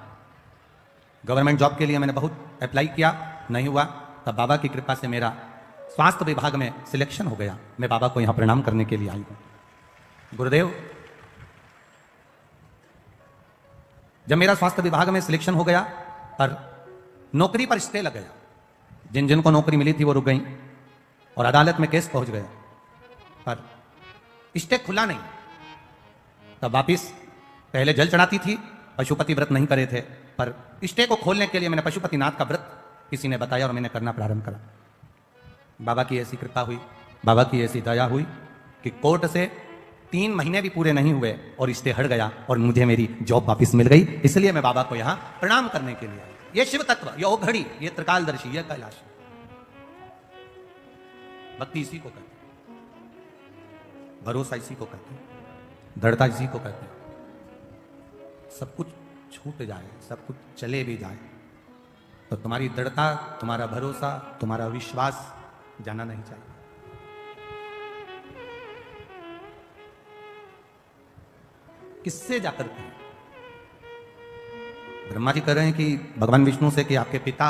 गवर्नमेंट जॉब के लिए मैंने बहुत अप्लाई किया, नहीं हुआ, तब बाबा की कृपा से मेरा स्वास्थ्य विभाग में सिलेक्शन हो गया। मैं बाबा को यहां प्रणाम करने के लिए आई हूं। गुरुदेव, जब मेरा स्वास्थ्य विभाग में सिलेक्शन हो गया और नौकरी पर स्टे लग गया, जिन जिनको नौकरी मिली थी वो रुक गई और अदालत में केस पहुंच गया, पर स्टे खुला नहीं। तब वापिस पहले जल चढ़ाती थी, पशुपति व्रत नहीं करे थे, पर स्टे को खोलने के लिए मैंने पशुपतिनाथ का व्रत किसी ने बताया और मैंने करना प्रारंभ करा। बाबा की ऐसी कृपा हुई बाबा की ऐसी दया हुई कि कोर्ट से 3 महीने भी पूरे नहीं हुए और स्टे हट गया और मुझे मेरी जॉब वापस मिल गई। इसलिए मैं बाबा को यहां प्रणाम करने के लिए आया। ये शिव तत्व, ये ओघड़ी, ये त्रिकालदर्शी, ये कैलाश। भक्ति इसी को कहते हैं, भरोसा इसी को कहते हैं, दृढ़ता इसी को कहते हैं। सब कुछ छूट जाए, सब कुछ चले भी जाए, तो तुम्हारी दृढ़ता, तुम्हारा भरोसा, तुम्हारा विश्वास जाना नहीं चाहिए। किससे जाकर कहें? ब्रह्मा जी कह रहे हैं कि भगवान विष्णु से कि आपके पिता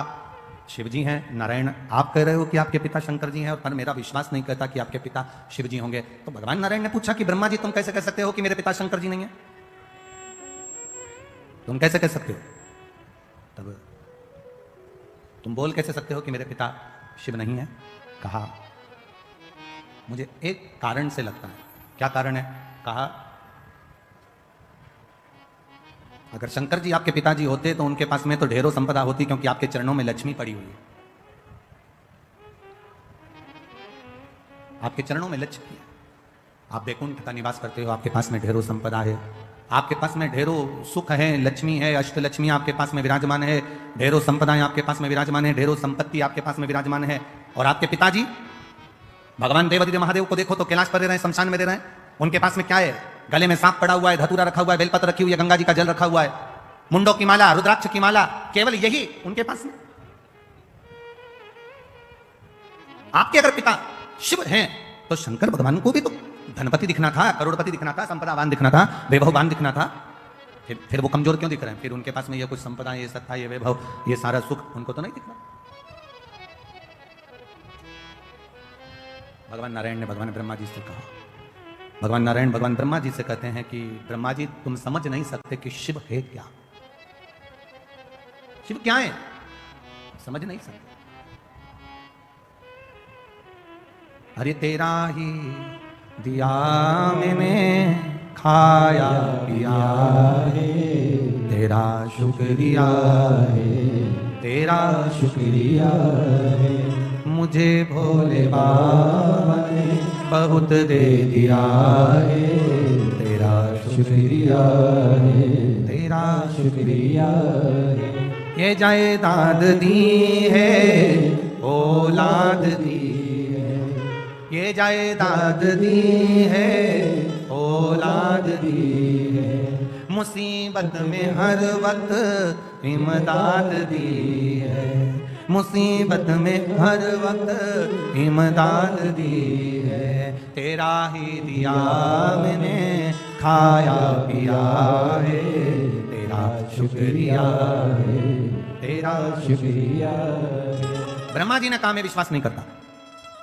शिव जी हैं। नारायण आप कह रहे हो कि आपके पिता शंकर जी हैं, और पर मेरा विश्वास नहीं कहता कि आपके पिता शिव जी होंगे। तो भगवान नारायण ने पूछा कि ब्रह्मा जी तुम कैसे कह सकते हो कि मेरे पिता शंकर जी नहीं है? तुम कैसे कह सकते हो? तब तुम बोल कैसे सकते हो कि मेरे पिता शिव नहीं है? कहा मुझे एक कारण से लगता है। क्या कारण है? कहा अगर शंकर जी आपके पिताजी होते तो उनके पास में तो ढेरों संपदा होती, क्योंकि आपके चरणों में लक्ष्मी पड़ी हुई है। आपके चरणों में लक्ष्मी है, आप वैकुंठ का निवास करते हो, आपके पास में ढेरों संपदा है, आपके पास में ढेरों सुख है, लक्ष्मी है, अष्टलक्ष्मी आपके पास में विराजमान है, ढेरों संपदाएं आपके पास में विराजमान है, ढेरों संपत्ति आपके पास में विराजमान है। और आपके पिताजी भगवान देवादिदेव महादेव को देखो तो कैलाश पर रह रहे हैं, शमशान में रह रहे हैं। उनके पास में क्या है? गले में सांप पड़ा हुआ है, धतूरा रखा हुआ है, बेलपत्र रखी हुई है, गंगा जी का जल रखा हुआ है, मुंडों की माला, रुद्राक्ष की माला, केवल यही उनके पास में। आपके अगर पिता शिव हैं तो शंकर भगवान को भी तो धनपति दिखना था, करोड़पति दिखना था, संपदावान दिखना था, वैभववान दिखना था। फिर वो कमजोर क्यों दिख रहे हैं? फिर उनके पास में ये कुछ संपदा, ये सत्ता, ये वैभव, ये सारा सुख उनको तो नहीं दिख रहा। भगवान नारायण ने भगवान ब्रह्मा जी से कहा, भगवान नारायण भगवान ब्रह्मा जी से कहते हैं कि ब्रह्मा जी तुम समझ नहीं सकते कि शिव है क्या। शिव क्या है समझ नहीं सकते। अरे तेरा ही दिया मैंने खाया पिया है, तेरा शुक्रिया है, तेरा शुक्रिया है, मुझे भोले बाबा ने बहुत दे दिया है, तेरा शुक्रिया है, तेरा शुक्रिया है। ये जायदाद दी है, औलाद दी है, ये जायदाद दी है, औलाद दी है, मुसीबत में हर वक्त इमदाद दी है, मुसीबत में हर वक्त इमदाद दी है, तेरा ही दिया मैंने खाया पिया है, तेरा शुक्रिया है, तेरा शुक्रिया है। ब्रह्मा जी ने कहा मैं विश्वास नहीं करता।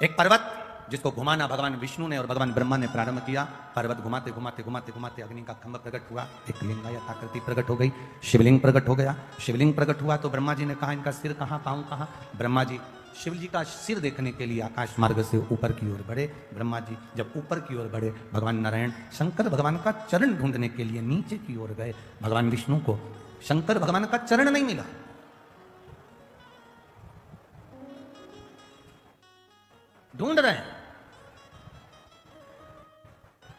एक पर्वत जिसको घुमाना भगवान विष्णु ने और भगवान ब्रह्मा ने प्रारंभ किया, पर्वत घुमाते घुमाते घुमाते घुमाते अग्नि का खंभ प्रकट हुआ, एक लिंगायत आकृति प्रकट हो गई, शिवलिंग प्रकट हो गया। शिवलिंग प्रकट हुआ तो ब्रह्मा जी ने कहा इनका सिर कहाँ, पाँव कहाँ? ब्रह्मा जी शिव जी का सिर देखने के लिए आकाश मार्ग से ऊपर की ओर बढ़े। ब्रह्मा जी जब ऊपर की ओर बढ़े, भगवान नारायण शंकर भगवान का चरण ढूंढने के लिए नीचे की ओर गए। भगवान विष्णु को शंकर भगवान का चरण नहीं मिला। ढूंढ रहे हैं,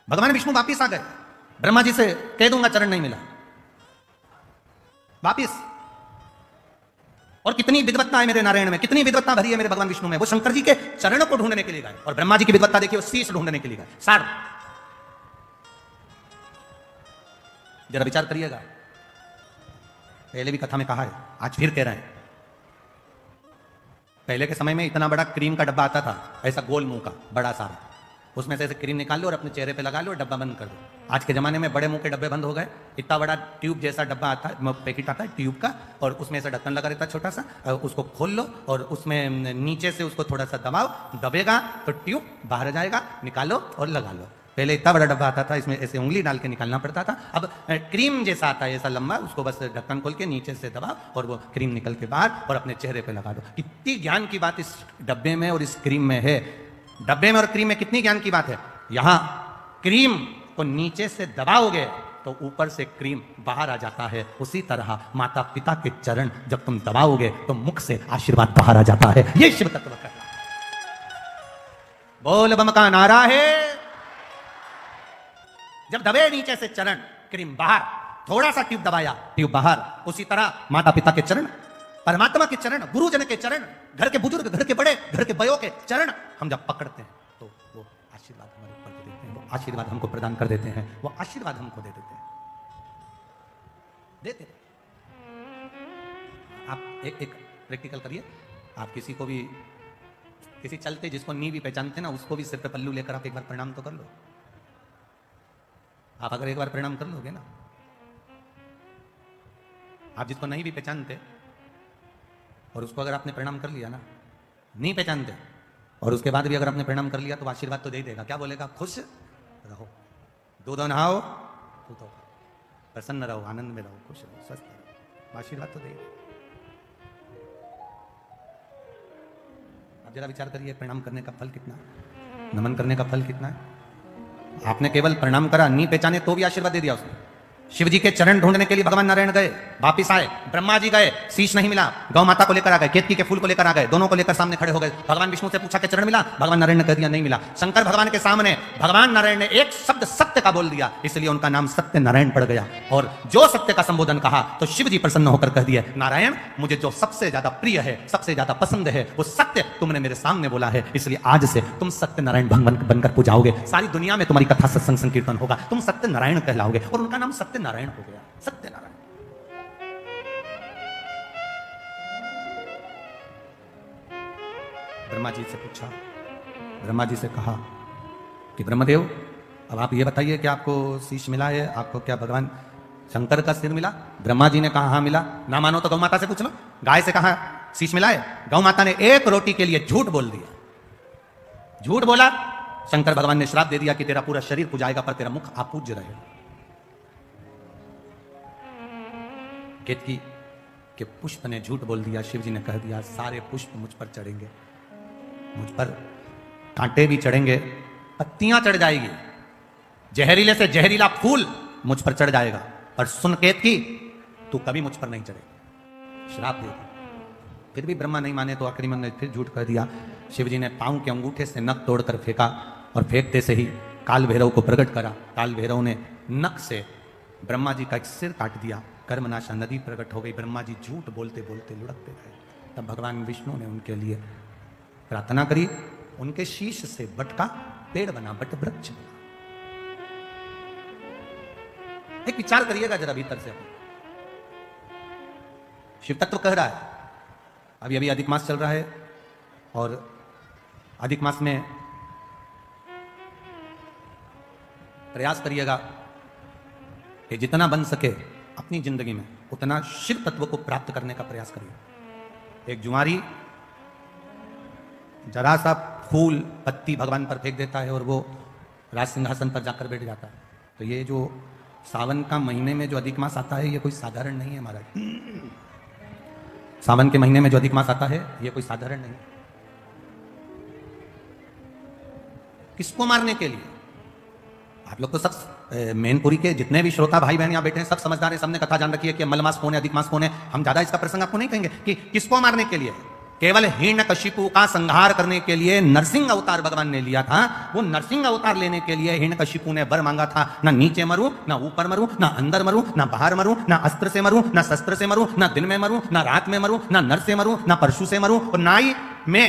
भगवान विष्णु वापिस आ गए। ब्रह्मा जी से कह दूंगा चरण नहीं मिला, वापिस। और कितनी विद्वत्ता है मेरे नारायण में, कितनी विद्वत्ता भरी है मेरे भगवान विष्णु में। वो शंकर जी के चरणों को ढूंढने के लिए गए, और ब्रह्मा जी की विद्वत्ता देखिए, वो शीश ढूंढने के लिए गए। साड़ जरा विचार करिएगा, पहले भी कथा में कहा है, आज फिर कह रहे हैं। पहले के समय में इतना बड़ा क्रीम का डब्बा आता था, ऐसा गोल मुंह का बड़ा सारा, उसमें से ऐसे क्रीम निकाल लो और अपने चेहरे पे लगा लो और डब्बा बंद कर दो। आज के जमाने में बड़े मुंह के डब्बे बंद हो गए, इतना बड़ा ट्यूब जैसा डब्बा आता है, पैकेट आता है ट्यूब का, और उसमें ऐसा ढक्कन लगा रहता है छोटा सा, उसको खोल लो और उसमें नीचे से उसको थोड़ा सा दबाओ, दबेगा तो ट्यूब बाहर जाएगा, निकालो और लगा लो। पहले इतना बड़ा डब्बा आता था, इसमें ऐसे उंगली डाल के निकालना पड़ता था। अब क्रीम जैसा आता है ऐसा लंबा, उसको बस ढक्कन खोल के नीचे से दबाओ और वो क्रीम निकल के बाहर और अपने चेहरे पे लगा दो। कितनी ज्ञान की बात इस डब्बे में और इस क्रीम में है। डब्बे में और क्रीम में कितनी ज्ञान की बात है। यहां क्रीम को नीचे से दबाओगे तो ऊपर से क्रीम बाहर आ जाता है। उसी तरह माता पिता के चरण जब तुम दबाओगे तो मुख से आशीर्वाद बाहर आ जाता है। ये शिव तत्व का बोल बम का नारा है। जब दबे नीचे से चरण, क्रीम बाहर, थोड़ा सा ट्यूब दबाया, ट्यूब बाहर। उसी तरह माता पिता के चरण, परमात्मा के चरण, गुरुजन के चरण, घर के बुजुर्ग, घर के बड़े, घर के बयों के चरण हम जब पकड़ते हैं तो वो आशीर्वाद हमारे ऊपर दे देते हैं, वो आशीर्वाद हमको प्रदान कर देते हैं, वो आशीर्वाद हमको दे देते हैं, देते हैं। आप एक प्रैक्टिकल करिए। आप किसी को भी, किसी चलते जिसको नी भी पहचानते ना, उसको भी सिर पे पल्लू लेकर आप एक बार प्रणाम तो कर लो। आप अगर एक बार प्रणाम कर लोगे ना, आप जिसको नहीं भी पहचानते और उसको अगर आपने प्रणाम कर लिया ना, नहीं पहचानते और उसके बाद भी अगर आपने प्रणाम कर लिया तो आशीर्वाद तो दे देगा। क्या बोलेगा? खुश रहो, दूध नहाओ, प्रसन्न रहो, आनंद में रहो, खुश रहो, स्वस्थ रहो, आशीर्वाद तो देगा। आप जरा विचार करिए, प्रणाम करने का फल कितना है, नमन करने का फल कितना है। आपने केवल प्रणाम करा, नहीं पहचाने तो भी आशीर्वाद दे दिया उसने। शिव जी के चरण ढूंढने के लिए भगवान नारायण गए, वापिस आए, ब्रह्मा जी गए, शीश नहीं मिला, गौ माता को लेकर आ गए, केतकी के फूल को लेकर आ गए, दोनों को लेकर सामने खड़े हो गए। भगवान विष्णु से पूछा कि चरण मिला? भगवान नारायण ने कह दिया नहीं मिला। शंकर भगवान के सामने भगवान नारायण ने एक शब्द सत्य का बोल दिया, इसलिए उनका नाम सत्य नारायण पड़ गया। और जो सत्य का संबोधन कहा तो शिव जी प्रसन्न होकर कह दिए, नारायण मुझे जो सबसे ज्यादा प्रिय है, सबसे ज्यादा पसंद है, वो सत्य तुमने मेरे सामने बोला है, इसलिए आज से तुम सत्य नारायण बनकर पूजाओगे। सारी दुनिया में तुम्हारी कथा, सत्संग, संकीर्तन होगा, तुम सत्य नारायण कहलाओगे। और उनका नाम सत्य नारायण हो गया, सत्यनारायण। ब्रह्मा जी से पूछा, ब्रह्मा जी से कहा कि ब्रह्मदेव अब आप ये बताइए कि आपको शीश मिला है, आपको क्या भगवान शंकर का सिर मिला? ब्रह्मा जी ने कहा हाँ मिला। ना मानो तो गौ माता से पूछ लो। गाय से कहा शीश मिला है, गौ माता ने एक रोटी के लिए झूठ बोल दिया, झूठ बोला। शंकर भगवान ने श्राप दे दिया कि तेरा पूरा शरीर पूजाएगा पर तेरा मुख अपूज्य रहेगा। केतकी के पुष्प ने झूठ बोल दिया, शिव जी ने कह दिया सारे पुष्प मुझ पर चढ़ेंगे, मुझ पर कांटे भी चढ़ेंगे, पत्तियां चढ़ जाएगी, जहरीले से जहरीला फूल मुझ पर चढ़ जाएगा, पर सुन केतकी तू कभी मुझ पर नहीं चढ़ेगा। श्राप दे दिया। फिर भी ब्रह्मा नहीं माने तो आखिरी मन ने फिर झूठ कह दिया। शिव जी ने पांव के अंगूठे से नख तोड़कर फेंका और फेंकते से ही काल भैरव को प्रकट करा। काल भैरव ने नख से ब्रह्मा जी का एक सिर काट दिया। कर्मनाशा नदी प्रकट हो गई। ब्रह्मा जी झूठ बोलते बोलते लुढ़कते गए। तब भगवान विष्णु ने उनके लिए प्रार्थना करी, उनके शीश से बट का पेड़ बना, बट वृक्ष बना। एक विचार करिएगा जरा भीतर से। शिव तत्व कह रहा है, अभी अभी अधिक मास चल रहा है और अधिक मास में प्रयास करिएगा कि जितना बन सके अपनी जिंदगी में उतना शिव तत्व को प्राप्त करने का प्रयास करिए। एक जुआरी जरा सा फूल पत्ती भगवान पर फेंक देता है और वो राज सिंहासन पर जाकर बैठ जाता है। तो ये जो सावन का महीने में जो अधिक मास आता है ये कोई साधारण नहीं है महाराज। सावन के महीने में जो अधिक मास आता है ये कोई साधारण नहीं। किसको मारने के लिए? आप लोग तो सब मैनपुरी के जितने भी श्रोता भाई बहन यहाँ बैठे हैं सब समझदार हैं, सबने कथा जान रखी है कि मलमास कौन है, अधिक मास कौन है। हम ज्यादा इसका प्रसंग आपको नहीं कहेंगे कि किसको मारने के लिए। केवल हिरण्यकशिपु का संहार करने के लिए नरसिंह अवतार भगवान ने लिया था। वो नरसिंह अवतार लेने के लिए हिरण्यकशिपु ने वर मांगा था, ना नीचे मरूं, ना ऊपर मरूं, ना अंदर मरूं, ना बाहर मरूं, ना अस्त्र से मरूं, ना शस्त्र से मरूं, ना दिन में मरूं, ना रात में मरूं, ना नर से मरूं, ना परशु से मरूं और ना ही मैं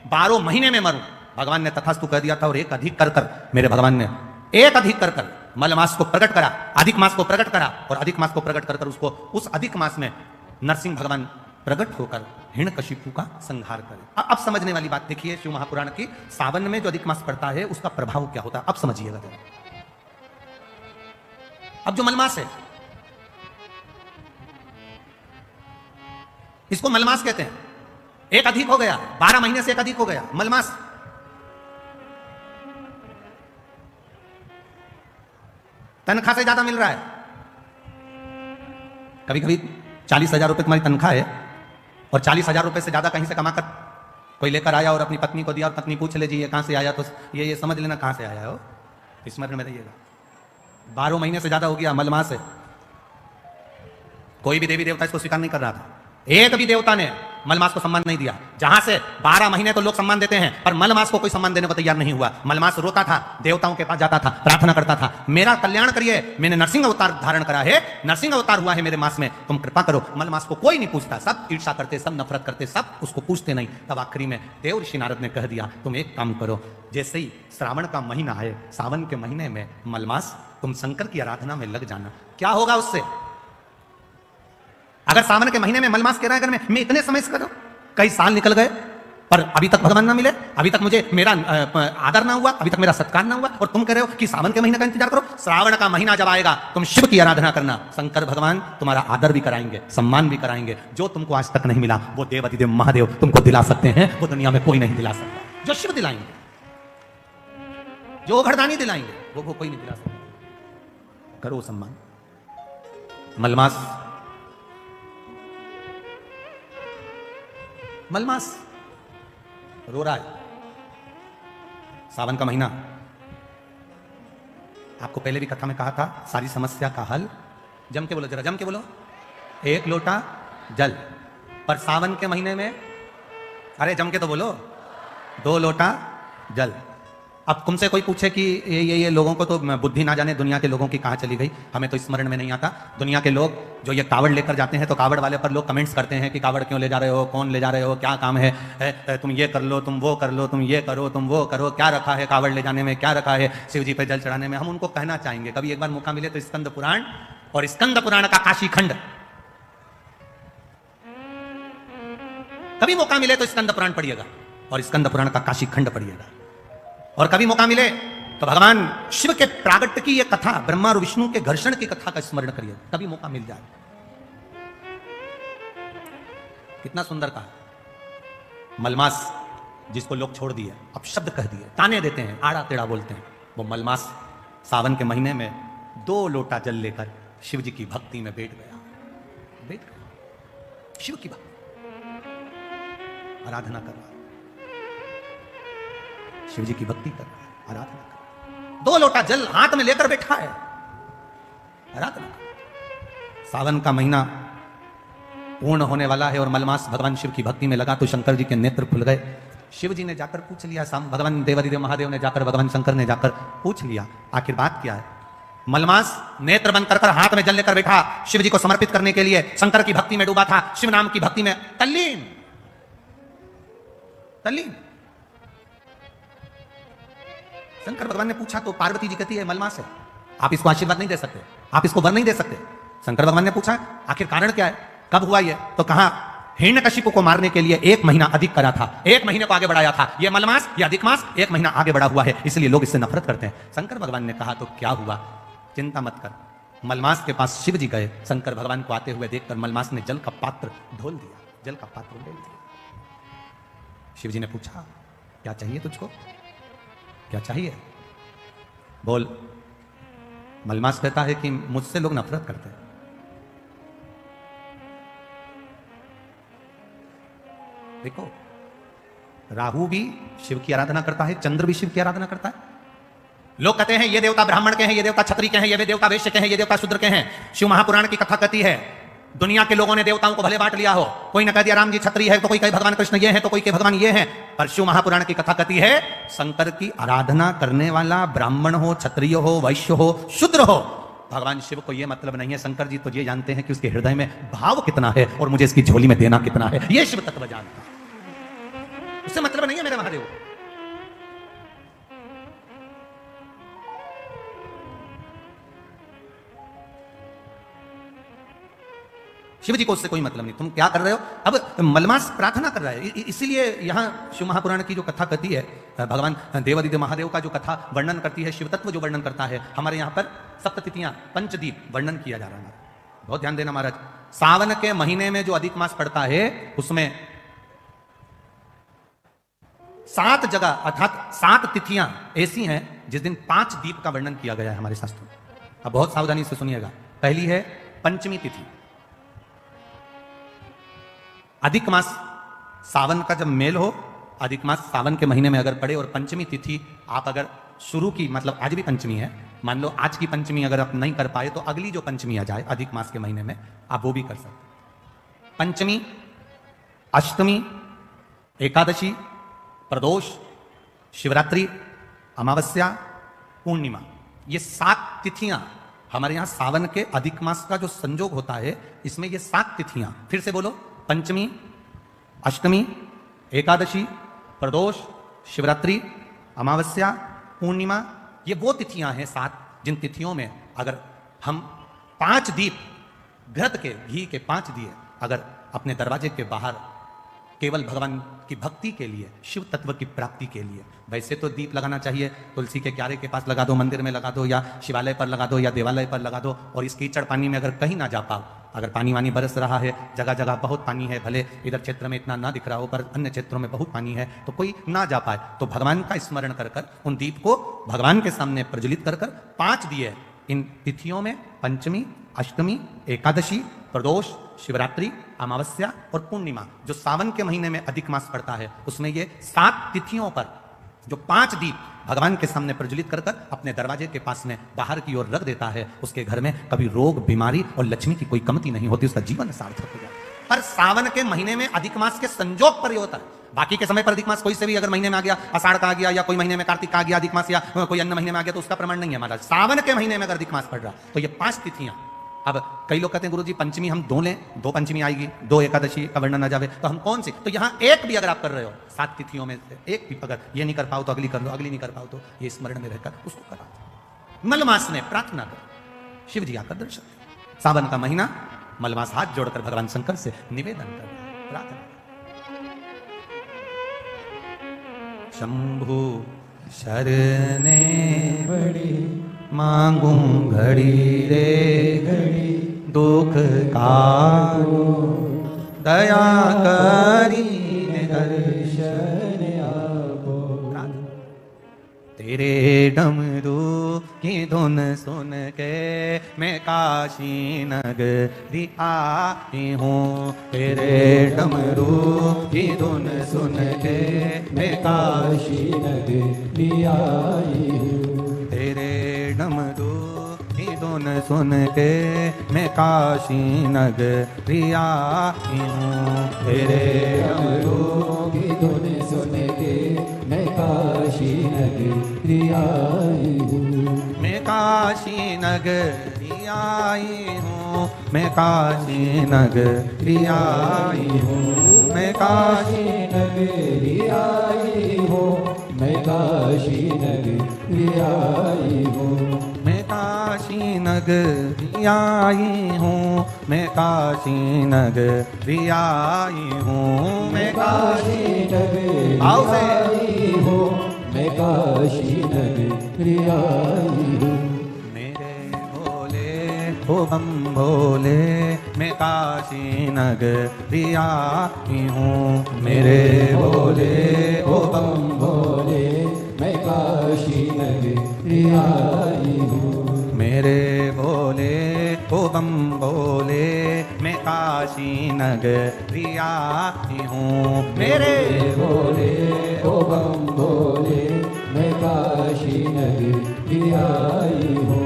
12 महीने में मरूं। भगवान ने तथास्तु कह दिया था और एक अधिक कर कर मेरे भगवान ने एक अधिक कर कर मलमास को प्रकट करा, अधिक मास को प्रकट करा और अधिक मास को प्रकट कर कर उसको उस अधिक मास में नरसिंह भगवान प्रकट होकर हिरण्यकशिपु का संहार करे। अब समझने वाली बात देखिए शिव महापुराण की, सावन में जो अधिक मास पड़ता है उसका प्रभाव क्या होता है अब समझिएगा जरा। अब जो मलमास है इसको मलमास कहते हैं। एक अधिक हो गया, 12 महीने से एक अधिक हो गया मलमास। तनख्वाह से ज्यादा मिल रहा है। कभी कभी 40,000 रुपए तुम्हारी तनख्वाह है और 40,000 रुपए से ज्यादा कहीं से कमाकर कोई लेकर आया और अपनी पत्नी को दिया और पत्नी पूछ ले जी ये कहां से आया, तो ये समझ लेना कहां से आया हो, स्मरण में रहिएगा। 12 महीने से ज्यादा हो गया मलमास है। कोई भी देवी देवता इसको स्वीकार नहीं कर रहा था। एक भी देवता ने मलमास को सम्मान नहीं दिया। जहां से 12 महीने तो लोग सम्मान देते हैं, पर मलमास को कोई सम्मान देने को तैयार नहीं हुआ। मलमास रोता था, देवताओं के पास जाता था, प्रार्थना करता था, मेरा कल्याण करिए, मैंने नरसिंह अवतार धारण करा है, नरसिंह अवतार हुआ है मेरे मास में, तुम कृपा करो। मलमास को कोई नहीं पूछता, सब ईर्षा करते, सब नफरत करते, सब उसको पूछते नहीं। तब आखिरी में देव ऋषि नारद ने कह दिया, तुम एक काम करो, जैसे ही श्रावण का महीना है, सावन के महीने में मलमास तुम शंकर की आराधना में लग जाना। क्या होगा उससे? अगर सावन के महीने में मलमास कह रहा है अगर मैं इतने समय से करूं, कई साल निकल गए पर अभी तक भगवान ना मिले, अभी तक मुझे मेरा आदर ना हुआ, अभी तक मेरा सत्कार ना हुआ, और तुम कह रहे हो कि सावन के महीने का इंतजार करो। श्रावण का महीना जब आएगा तुम शिव की आराधना करना, शंकर भगवान तुम्हारा आदर भी कराएंगे, सम्मान भी कराएंगे। जो तुमको आज तक नहीं मिला वो देव अधिदेव महादेव तुमको दिला सकते हैं, वो दुनिया में कोई नहीं दिला सकता। जो शिव दिलाएंगे, जो घरदानी दिलाएंगे, वो कोई नहीं दिला सकता। करो सम्मान। मलमास रो रहा है, सावन का महीना। आपको पहले भी कथा में कहा था, सारी समस्या का हल, जम के बोलो, जरा जम के बोलो, 1 लोटा जल। पर सावन के महीने में, अरे जम के तो बोलो, 2 लोटा जल। अब तुमसे कोई पूछे कि ये लोगों को तो बुद्धि ना जाने दुनिया के लोगों की कहाँ चली गई, हमें तो स्मरण में नहीं आता। दुनिया के लोग जो ये कावड़ लेकर जाते हैं तो कावड़ वाले पर लोग कमेंट्स करते हैं कि कावड़ क्यों ले जा रहे हो, कौन ले जा रहे हो, क्या काम है, तुम ये कर लो, तुम वो कर लो, तुम ये करो, तुम वो करो, क्या रखा है कावड़ ले जाने में, क्या रखा है शिव जी पे जल चढ़ाने में। हम उनको कहना चाहेंगे, कभी एक बार मौका मिले तो स्कंद पुराण और स्कंद पुराण का काशी खंड, कभी मौका मिले तो स्कंद पुराण पढ़िएगा और स्कंद पुराण का काशी खंड पढ़िएगा। और कभी मौका मिले तो भगवान शिव के प्रागट्य की यह कथा, ब्रह्मा और विष्णु के घर्षण की कथा का स्मरण करिए, कभी मौका मिल जाए। कितना सुंदर कहा। मलमास जिसको लोग छोड़ दिए, अब शब्द कह दिए, ताने देते हैं, आड़ा टेढ़ा बोलते हैं, वो मलमास सावन के महीने में 2 लोटा जल लेकर शिव जी की भक्ति में बैठ गया। शिव की भक्ति, आराधना कर रहा, शिव जी की भक्ति कर रहा है, आराधना कर रहा है, 2 लोटा जल हाथ में लेकर बैठा है, आराधना कर। सावन का महीना पूर्ण होने वाला है और मलमास भगवान शिव की भक्ति में लगा तो शंकर जी के नेत्र खुल गए। शिव जी ने जाकर पूछ लिया, भगवान देवादिदेव महादेव ने जाकर, भगवान शंकर ने जाकर पूछ लिया, आखिर बात क्या है। मलमास नेत्र बंद कर हाथ में जल लेकर बैठा, शिव जी को समर्पित करने के लिए शंकर की भक्ति में डूबा था, शिव नाम की भक्ति में तल्लीन। शंकर भगवान ने पूछा तो पार्वती जी कहती है मलमास है, आप इसको आशीर्वाद नहीं दे सकते, आप इसको वर नहीं दे सकते। शंकर भगवान ने पूछा आखिर कारण क्या है, कब हुआ ये, तो कहा हिरण्यकशिपु को मारने के लिए 1 महीना अधिक करा था, 1 महीने को आगे बढ़ाया था। ये मलमास, ये अधिक मास 1 महीना आगे बढ़ा हुआ है, इसलिए लोग इससे नफरत करते हैं। शंकर भगवान ने कहा तो क्या हुआ, चिंता मत कर। मलमास के पास शिव जी गए, शंकर भगवान को आते हुए देखकर मलमास ने जल का पात्र ढोल दिया, जल का पात्र ढोल दिया। शिव जी ने पूछा क्या चाहिए तुझको, क्या चाहिए, बोल। मलमास कहता है कि मुझसे लोग नफरत करते हैं। देखो, राहु भी शिव की आराधना करता है, चंद्र भी शिव की आराधना करता है। लोग कहते हैं ये देवता ब्राह्मण के हैं, ये देवता क्षत्रिय के हैं, ये देवता वैश्य के हैं, ये देवता शूद्र के हैं। शिव महापुराण की कथा कहती है दुनिया के लोगों ने देवताओं को भले बांट लिया हो, कोई ने कह दिया राम जी क्षत्रिय है, तो कोई कहे भगवान कृष्ण ये है, तो कोई कहे भगवान ये है। पर शिव महापुराण की कथा कहती है शंकर की आराधना करने वाला ब्राह्मण हो, क्षत्रिय हो, वैश्य हो, शूद्र हो, भगवान शिव को यह मतलब नहीं है। शंकर जी तो ये जानते हैं कि उसके हृदय में भाव कितना है और मुझे इसकी झोली में देना कितना है, यह शिव तत्व जानता है। उससे मतलब नहीं है मेरे महादेव। शिव जी को उससे कोई मतलब नहीं, तुम क्या कर रहे हो। अब मलमास प्रार्थना कर रहा है, इसीलिए यहां शिव महापुराण की जो कथा कहती है, भगवान देवादिदेव महादेव का जो कथा वर्णन करती है, शिव तत्व जो वर्णन करता है, हमारे यहां पर सप्ततिथियां, पंचदीप वर्णन किया जा रहा है। बहुत ध्यान देना महाराज। सावन के महीने में जो अधिक मास पड़ता है उसमें 7 जगह अर्थात 7 तिथियां ऐसी हैं जिस दिन 5 दीप का वर्णन किया गया है हमारे शास्त्रों में। अब बहुत सावधानी से सुनिएगा। पहली है पंचमी तिथि। अधिक मास सावन का जब मेल हो, अधिक मास सावन के महीने में अगर पड़े और पंचमी तिथि आप अगर शुरू की, मतलब आज भी पंचमी है, मान लो आज की पंचमी अगर आप नहीं कर पाए तो अगली जो पंचमी आ जाए अधिक मास के महीने में आप वो भी कर सकते। पंचमी अष्टमी, एकादशी, प्रदोष, शिवरात्रि, अमावस्या, पूर्णिमा, ये 7 तिथियां हमारे यहां सावन के अधिक मास का जो संजोग होता है, इसमें ये 7 तिथियां, फिर से बोलो, पंचमी, अष्टमी, एकादशी, प्रदोष, शिवरात्रि, अमावस्या, पूर्णिमा, ये वो तिथियां हैं 7 जिन तिथियों में अगर हम 5 दीप घृत के, घी के 5 दिए अगर अपने दरवाजे के बाहर केवल भगवान की भक्ति के लिए, शिव तत्व की प्राप्ति के लिए, वैसे तो दीप लगाना चाहिए, तुलसी के क्यारे के पास लगा दो, मंदिर में लगा दो, या शिवालय पर लगा दो, या देवालय पर लगा दो, और इस कीचड़ पानी में अगर कहीं ना जा पाओ, अगर पानी वानी बरस रहा है, जगह जगह बहुत पानी है, भले इधर क्षेत्र में इतना ना दिख रहा हो पर अन्य क्षेत्रों में बहुत पानी है, तो कोई ना जा पाए, तो भगवान का स्मरण कर कर उन दीप को भगवान के सामने प्रज्वलित कर कर 5 दिए इन तिथियों में, पंचमी, अष्टमी, एकादशी, प्रदोष, शिवरात्रि, अमावस्या और पूर्णिमा, जो सावन के महीने में अधिक मास पड़ता है, उसमें ये 7 तिथियों पर जो 5 दीप भगवान के सामने प्रज्वलित कर कर अपने दरवाजे के पास में बाहर की ओर रख देता है, उसके घर में कभी रोग, बीमारी और लक्ष्मी की कोई कमती नहीं होती, उसका जीवन सार्थक हो जाता है। पर सावन के महीने में अधिक मास के संजोग पर होता है, बाकी के समय पर अधिक मास कोई से भी अगर महीने में आ गया, आषाढ़ का आ गया, या कोई महीने में कार्तिक का आ गया अधिक मास, या कोई अन्य महीने में आ गया, तो उसका प्रमाण नहीं है हमारा। सावन के महीने में अगर अधिक मास पड़ रहा तो ये 5 तिथियां। अब कई लोग कहते हैं गुरुजी पंचमी हम 2 लें, 2 पंचमी आएगी, 2 एकादशी का वर्णन न जावे, तो हम कौन सी, तो यहां एक भी अगर आप कर रहे हो 7 तिथियों में से एक भी, अगर ये नहीं कर पाओ तो अगली कर लो, अगली नहीं कर पाओ तो ये स्मरण में रहकर उसको करा। मलमास में प्रार्थना करो, शिव जी आकर दर्शन दो। सावन का महीना, मलमास हाथ जोड़कर भगवान शंकर से निवेदन कर प्रार्थना। शंभु शरणे बड़ी मांगू घड़ी रे घड़ी, दुख कारो दया करी दर्शन आपो। तेरे डमरू की धुन सुन के मैं काशी नगरी आई हूँ, तेरे डमरू की धुन सुन के मैं काशी नगरी आई हूँ, तेरे डमरू की धुन सुन के मैं काशी नगरी आई हूँ, तेरे डमरू की धुन सुन के मैं काशी नगरी आई हूँ, मैं काशी नगरी आई हूँ, मैं काशी नगरी आई हूँ, मैं काशी नगरी आई हूँ, मैं काशी नगरी आई हूँ, मैं काशी नगरी आई हूँ, मैं काशी नगरी आई हूँ, मैं काशी नगरी आई हूँ, मैं काशी नगरी आई हूँ, मेरे भोले हो बम भोले मैं काशी नगरी आई हूँ, मेरे भोले हो बम भोले मैं काशी नगरी आई हूँ, मेरे भोले हो बम भोले मैं काशी नगरी आई हूँ, मेरे भोले हो बम भोले मैं काशी नगरी आई हूँ।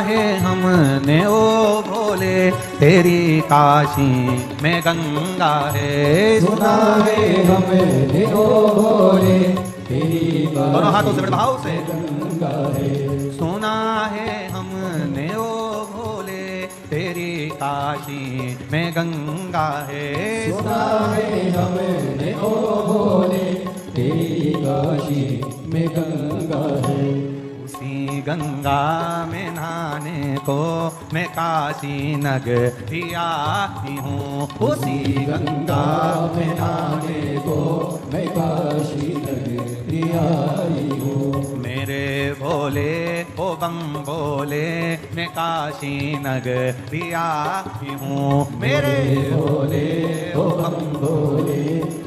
है हमने ओ भोले तेरी काशी में गंगा है। सुना है हमने ओ भोले तेरी दोनों हाथों से बड़े भाव से गंगा है। सुना है हमने ओ भोले तेरी काशी में गंगा है। सुना है हमने ओ भोले तेरी काशी में गंगा है। उसी गंगा में नहाने को मैं काशी नगरी आई हूँ। उसी गंगा में नहाने को मैं काशी नगरी आई हूँ। मेरे भोले ओ बम भोले मैं काशी नगरी आई हूँ। मेरे भोले ओ बम भोले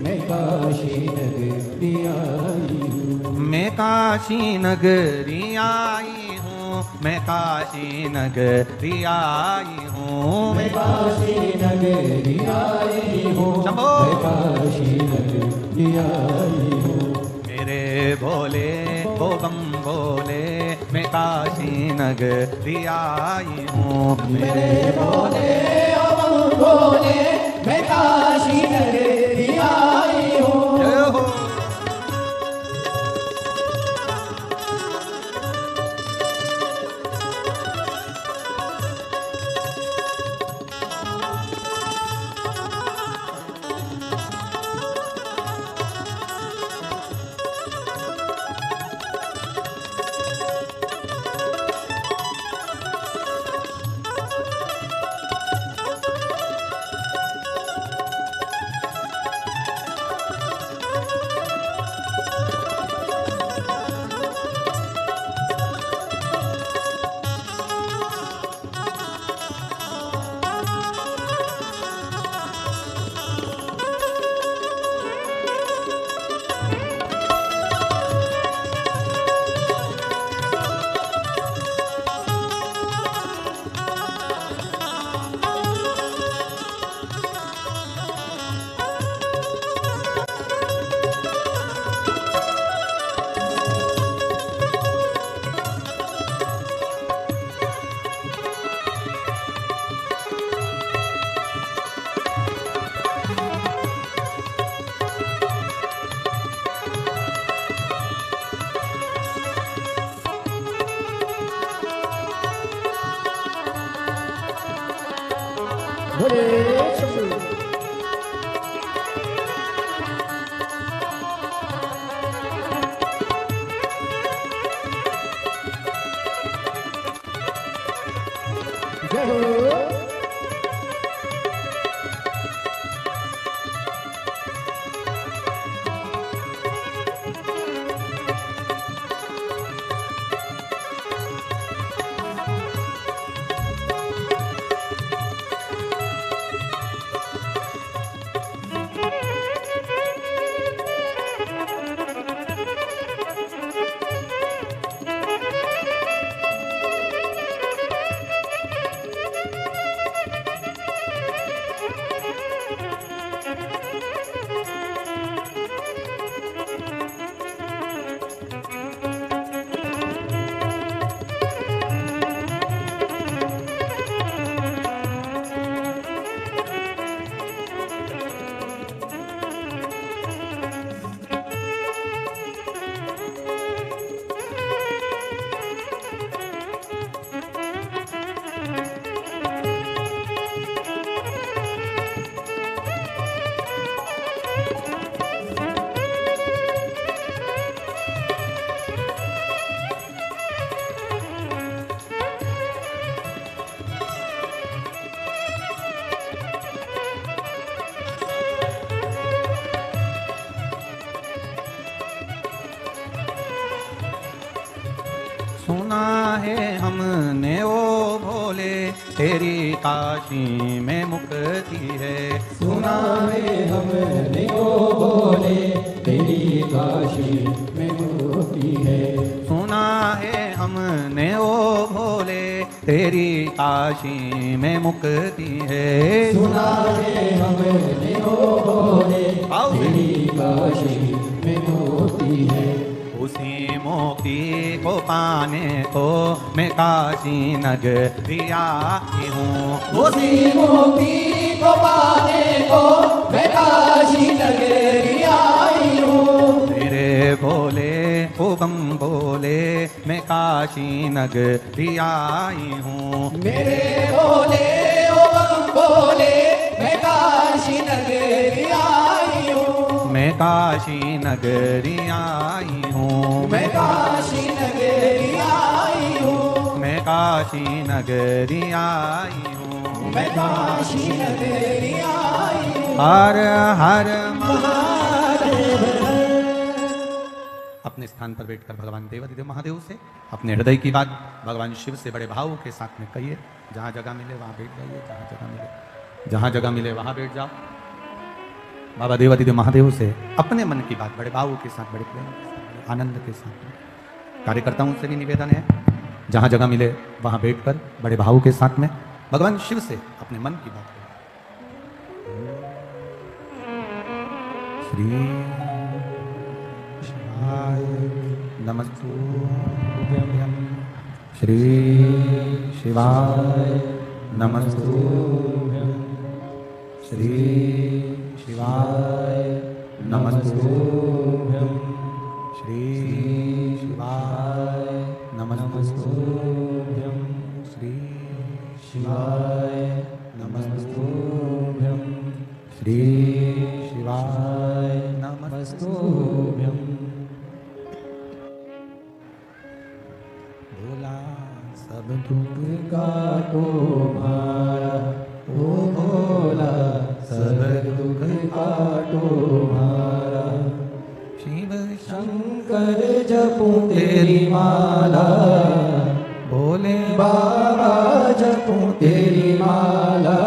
मैं काशी नगरी आई हूँ। मैं काशी नगरी आई हूँ। मैं काशी नगरी आई हूँ। मैं काशी नगरी आई हूँ। शंभो मैं काशी नगरी आई हूँ। मेरे भोले ओ बम भोले मैं काशी नगरी आई हूँ। मेरे भोले ओ बम भोले मैं काशी नगरी आई हूँ। जय हो। सुना है हमने ओ भोले तेरी काशी में मुक्ति है। सुना है हमने ओ भोले तेरी काशी में मुक्ति है। सुना है हमने ओ भोले तेरी काशी में मुक्ति है। सुना है हमने ओ भोले तेरी काशी में मुक्ति है। उसी मोती को पाने को मैं काशी नगरी आई हूँ। उसी मोती को पाने को मैं काशी नगरी आई हूँ। तेरे बोले ओ बम बोले मैं काशी नगरी आई हूँ। मेरे बोले ओ बम बोले मैं काशी नगरी आई हूँ। मैं काशी नगरी आई हूँ। मैं काशी नगरी आई हूँ। मैं काशी नगरी आई हूँ। मैं काशी नगरी आई हूँ। हर हर महादेव अपने स्थान पर बैठकर भगवान देवादिदेव महादेव से अपने हृदय की बात भगवान शिव से बड़े भाव के साथ में कहिए। जहाँ जगह मिले वहाँ बैठ जाइए। जहाँ जगह मिले वहाँ बैठ जाओ। बाबा देवादिदेव महादेव से अपने मन की बात बड़े भाव के साथ, बड़े प्रेम के साथ, बड़े आनंद के साथ। कार्यकर्ताओं से भी निवेदन है, जहाँ जगह मिले वहाँ बैठकर बड़े भाव के साथ में भगवान शिव से अपने मन की बात करें। श्री शिवाय नमस्तुभ्यं। श्री शिवाय नमस्तुभ्यं। श्री शिवाय नमस्तुभ्यं। श्री शिवाय नमस्तुभ्यं। श्री शिवाय नमस्तुभ्यं। श्री शिवाय नमस्तुभ्यं। भोला सब दुख काटो मारा, ओ भोला सब दुख काटो मारा। शिव शंकर जपू तेरी माला, भोले बाबा जपू तेरी माला।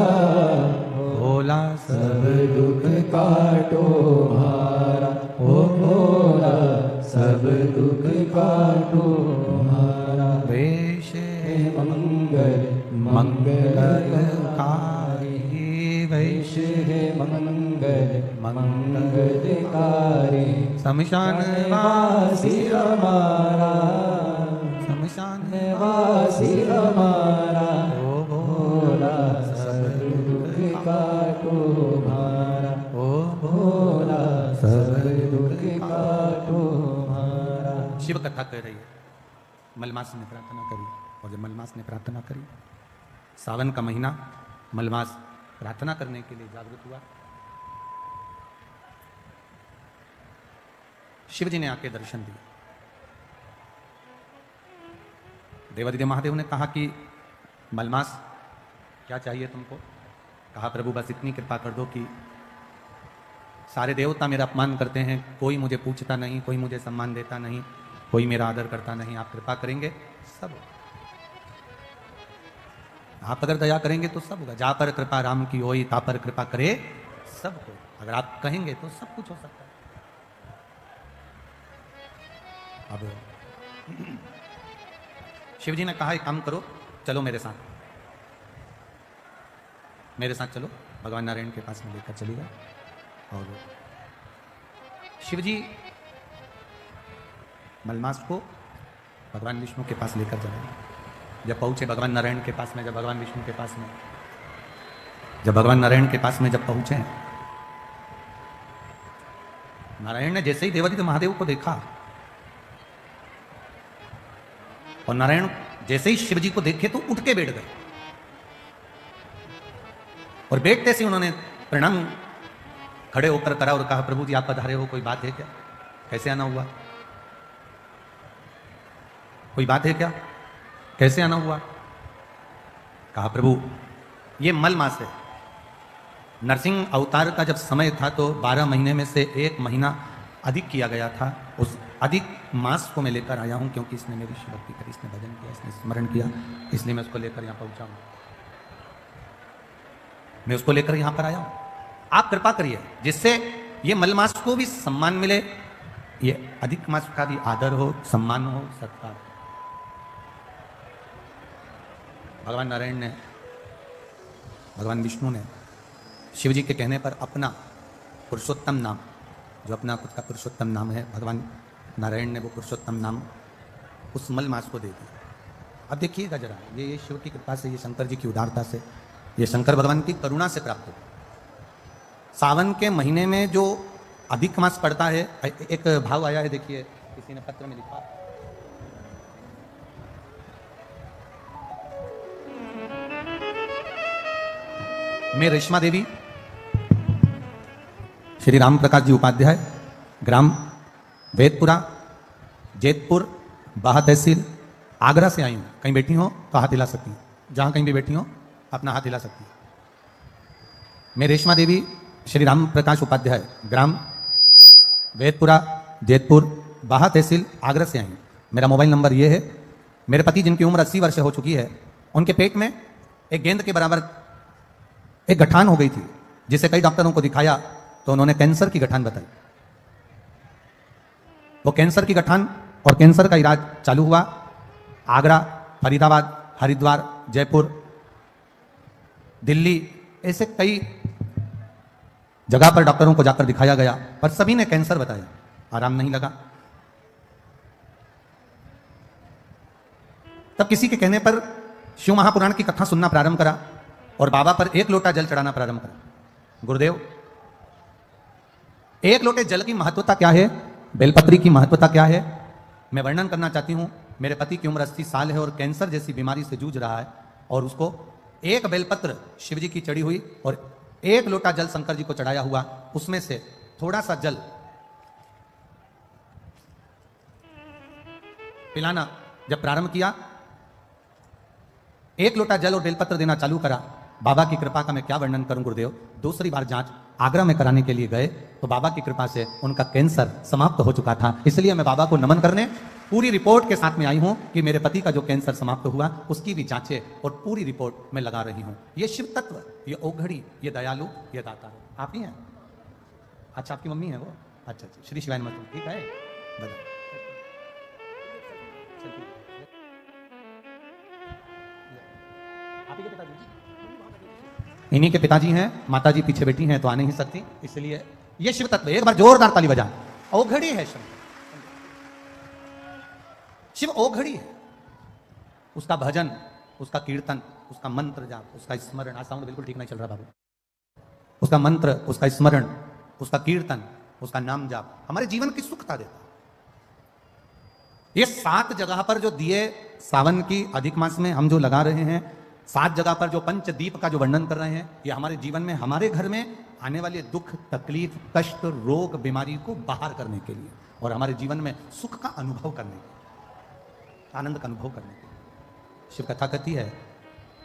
भोला सब दुख काटो मारा, ओ भोला सब दुख काटो मारा। वेश मंगल मंगलकारी, वैश मंगल मंगलकारी। शमशान वासी हमारा, शमशान वासी हमारा। ओ भोला सब दुख काटो मारा, ओ भोला सब दुख काटो मारा। शिव कथा कह रही है। मलमास ने प्रार्थना करी, और जब मलमास ने प्रार्थना करी, सावन का महीना, मलमास प्रार्थना करने के लिए जागृत हुआ। शिव जी ने आके दर्शन दिए। देवादिदेव महादेव ने कहा कि मलमास क्या चाहिए तुमको? कहा प्रभु बस इतनी कृपा कर दो कि सारे देवता मेरा अपमान करते हैं, कोई मुझे पूछता नहीं, कोई मुझे सम्मान देता नहीं, कोई मेरा आदर करता नहीं। आप कृपा करेंगे सब, आप अगर दया करेंगे तो सब होगा। जा पर कृपा राम की होई, ता पर कृपा करे सब हो। अगर आप कहेंगे तो सब कुछ हो सकता है। अब शिव जी ने कहा एक काम करो, चलो मेरे साथ, मेरे साथ चलो। भगवान नारायण के पास में लेकर चलेगा। और शिव जी मलमास को भगवान विष्णु के पास लेकर चले। जब पहुंचे भगवान नारायण के पास में, जब भगवान विष्णु के पास में, जब भगवान नारायण के पास में जब पहुंचे, नारायण ने जैसे ही देवादिदेव महादेव को देखा, और नारायण जैसे ही शिव जी को देखे तो उठ के बैठ गए। और बैठते से उन्होंने प्रणाम खड़े होकर करा और कहा प्रभु जी आप पधारे हो, कोई बात है क्या? कैसे आना हुआ? कोई बात है क्या? कैसे आना हुआ? कहा प्रभु ये मल मास है। नरसिंह अवतार का जब समय था तो 12 महीने में से 1 महीना अधिक किया गया था। उस अधिक मास को मैं लेकर आया हूं, क्योंकि इसने मेरी शिव भक्ति करी, इसने भजन किया, इसने स्मरण किया, इसलिए मैं उसको लेकर यहां पहुंचा हूं। मैं उसको लेकर यहां पर आया हूं। आप कृपा करिए जिससे ये मलमास को भी सम्मान मिले, ये अधिक मास का भी आदर हो, सम्मान हो, सत्कार। भगवान नारायण ने, भगवान विष्णु ने शिव जी के कहने पर अपना पुरुषोत्तम नाम, जो अपना खुद का पुरुषोत्तम नाम है, भगवान नारायण ने वो पुरुषोत्तम नाम उस मलमास को दे दिया। अब देखिएगा जरा, ये शिव की कृपा से, ये शंकर जी की उदारता से, ये शंकर भगवान की करुणा से प्राप्त हो। सावन के महीने में जो अधिक मास पड़ता है, एक भाव आया है, देखिए किसी ने पत्र में लिखा, मैं रेशमा देवी श्री राम प्रकाश जी उपाध्याय, ग्राम वेदपुरा, जैतपुर, बाहा तहसील, आगरा से आई हूं। कहीं बैठी हो तो हाथ हिला सकती हैं, जहां कहीं भी बैठी हो अपना हाथ हिला सकती हैं। मैं रेशमा देवी श्री राम प्रकाश उपाध्याय, ग्राम वेदपुरा, जैतपुर, बाहा तहसील, आगरा से आई हूं। मेरा मोबाइल नंबर ये है। मेरे पति जिनकी उम्र 80 वर्ष हो चुकी है, उनके पेट में एक गेंद के बराबर एक गठान हो गई थी, जिसे कई डॉक्टरों को दिखाया तो उन्होंने कैंसर की गठान बताई। वो कैंसर की गठान और कैंसर का इलाज चालू हुआ। आगरा, फरीदाबाद, हरिद्वार, जयपुर, दिल्ली, ऐसे कई जगह पर डॉक्टरों को जाकर दिखाया गया, पर सभी ने कैंसर बताया, आराम नहीं लगा। तब किसी के कहने पर शिव महापुराण की कथा सुनना प्रारंभ करा और बाबा पर एक लोटा जल चढ़ाना प्रारंभ करा। गुरुदेव, एक लोटे जल की महत्वता क्या है, बेलपत्री की महत्वता क्या है, मैं वर्णन करना चाहती हूं। मेरे पति की उम्र 80 साल है और कैंसर जैसी बीमारी से जूझ रहा है, और उसको एक बेलपत्र शिव जी की चढ़ी हुई और एक लोटा जल शंकर जी को चढ़ाया हुआ, उसमें से थोड़ा सा जल पिलाना जब प्रारंभ किया, एक लोटा जल और बेलपत्र देना चालू करा। बाबा की कृपा का मैं क्या वर्णन करूं गुरुदेव। दूसरी बार जांच आगरा में कराने के लिए गए तो बाबा की कृपा से उनका कैंसर समाप्त हो चुका था। इसलिए मैं बाबा को नमन करने पूरी रिपोर्ट के साथ में आई हूं कि मेरे पति का जो कैंसर समाप्त हुआ उसकी भी जांचें और पूरी रिपोर्ट मैं लगा रही हूं। ये शिव तत्व, ये ओघड़ी, ये दयालु, ये दाता आप ही हैं। अच्छा, आपकी मम्मी है वो? अच्छा अच्छा, श्री शिवाय नमः। ठीक है, बता। आप ही के पिताजी? इन्हीं के पिताजी हैं। माताजी पीछे बैठी हैं तो आ नहीं सकती, इसलिए ये शिव तत्व। एक बार जोरदार ताली बजा। ओघड़ी है शिव, शिव ओघड़ी है। उसका भजन, उसका कीर्तन, उसका मंत्र जाप, उसका स्मरण, आज साउंड बिल्कुल ठीक नहीं चल रहा बाबू। उसका मंत्र, उसका स्मरण, उसका कीर्तन, उसका नाम जाप हमारे जीवन की सुखता देता। ये 7 जगह पर जो दिए सावन की अधिक मास में हम जो लगा रहे हैं, 7 जगह पर जो पंचदीप का जो वर्णन कर रहे हैं, ये हमारे जीवन में, हमारे घर में आने वाले दुख, तकलीफ, कष्ट, रोग, बीमारी को बाहर करने के लिए और हमारे जीवन में सुख का अनुभव करने के लिए, आनंद का अनुभव करने के लिए शिव कथा कहती है।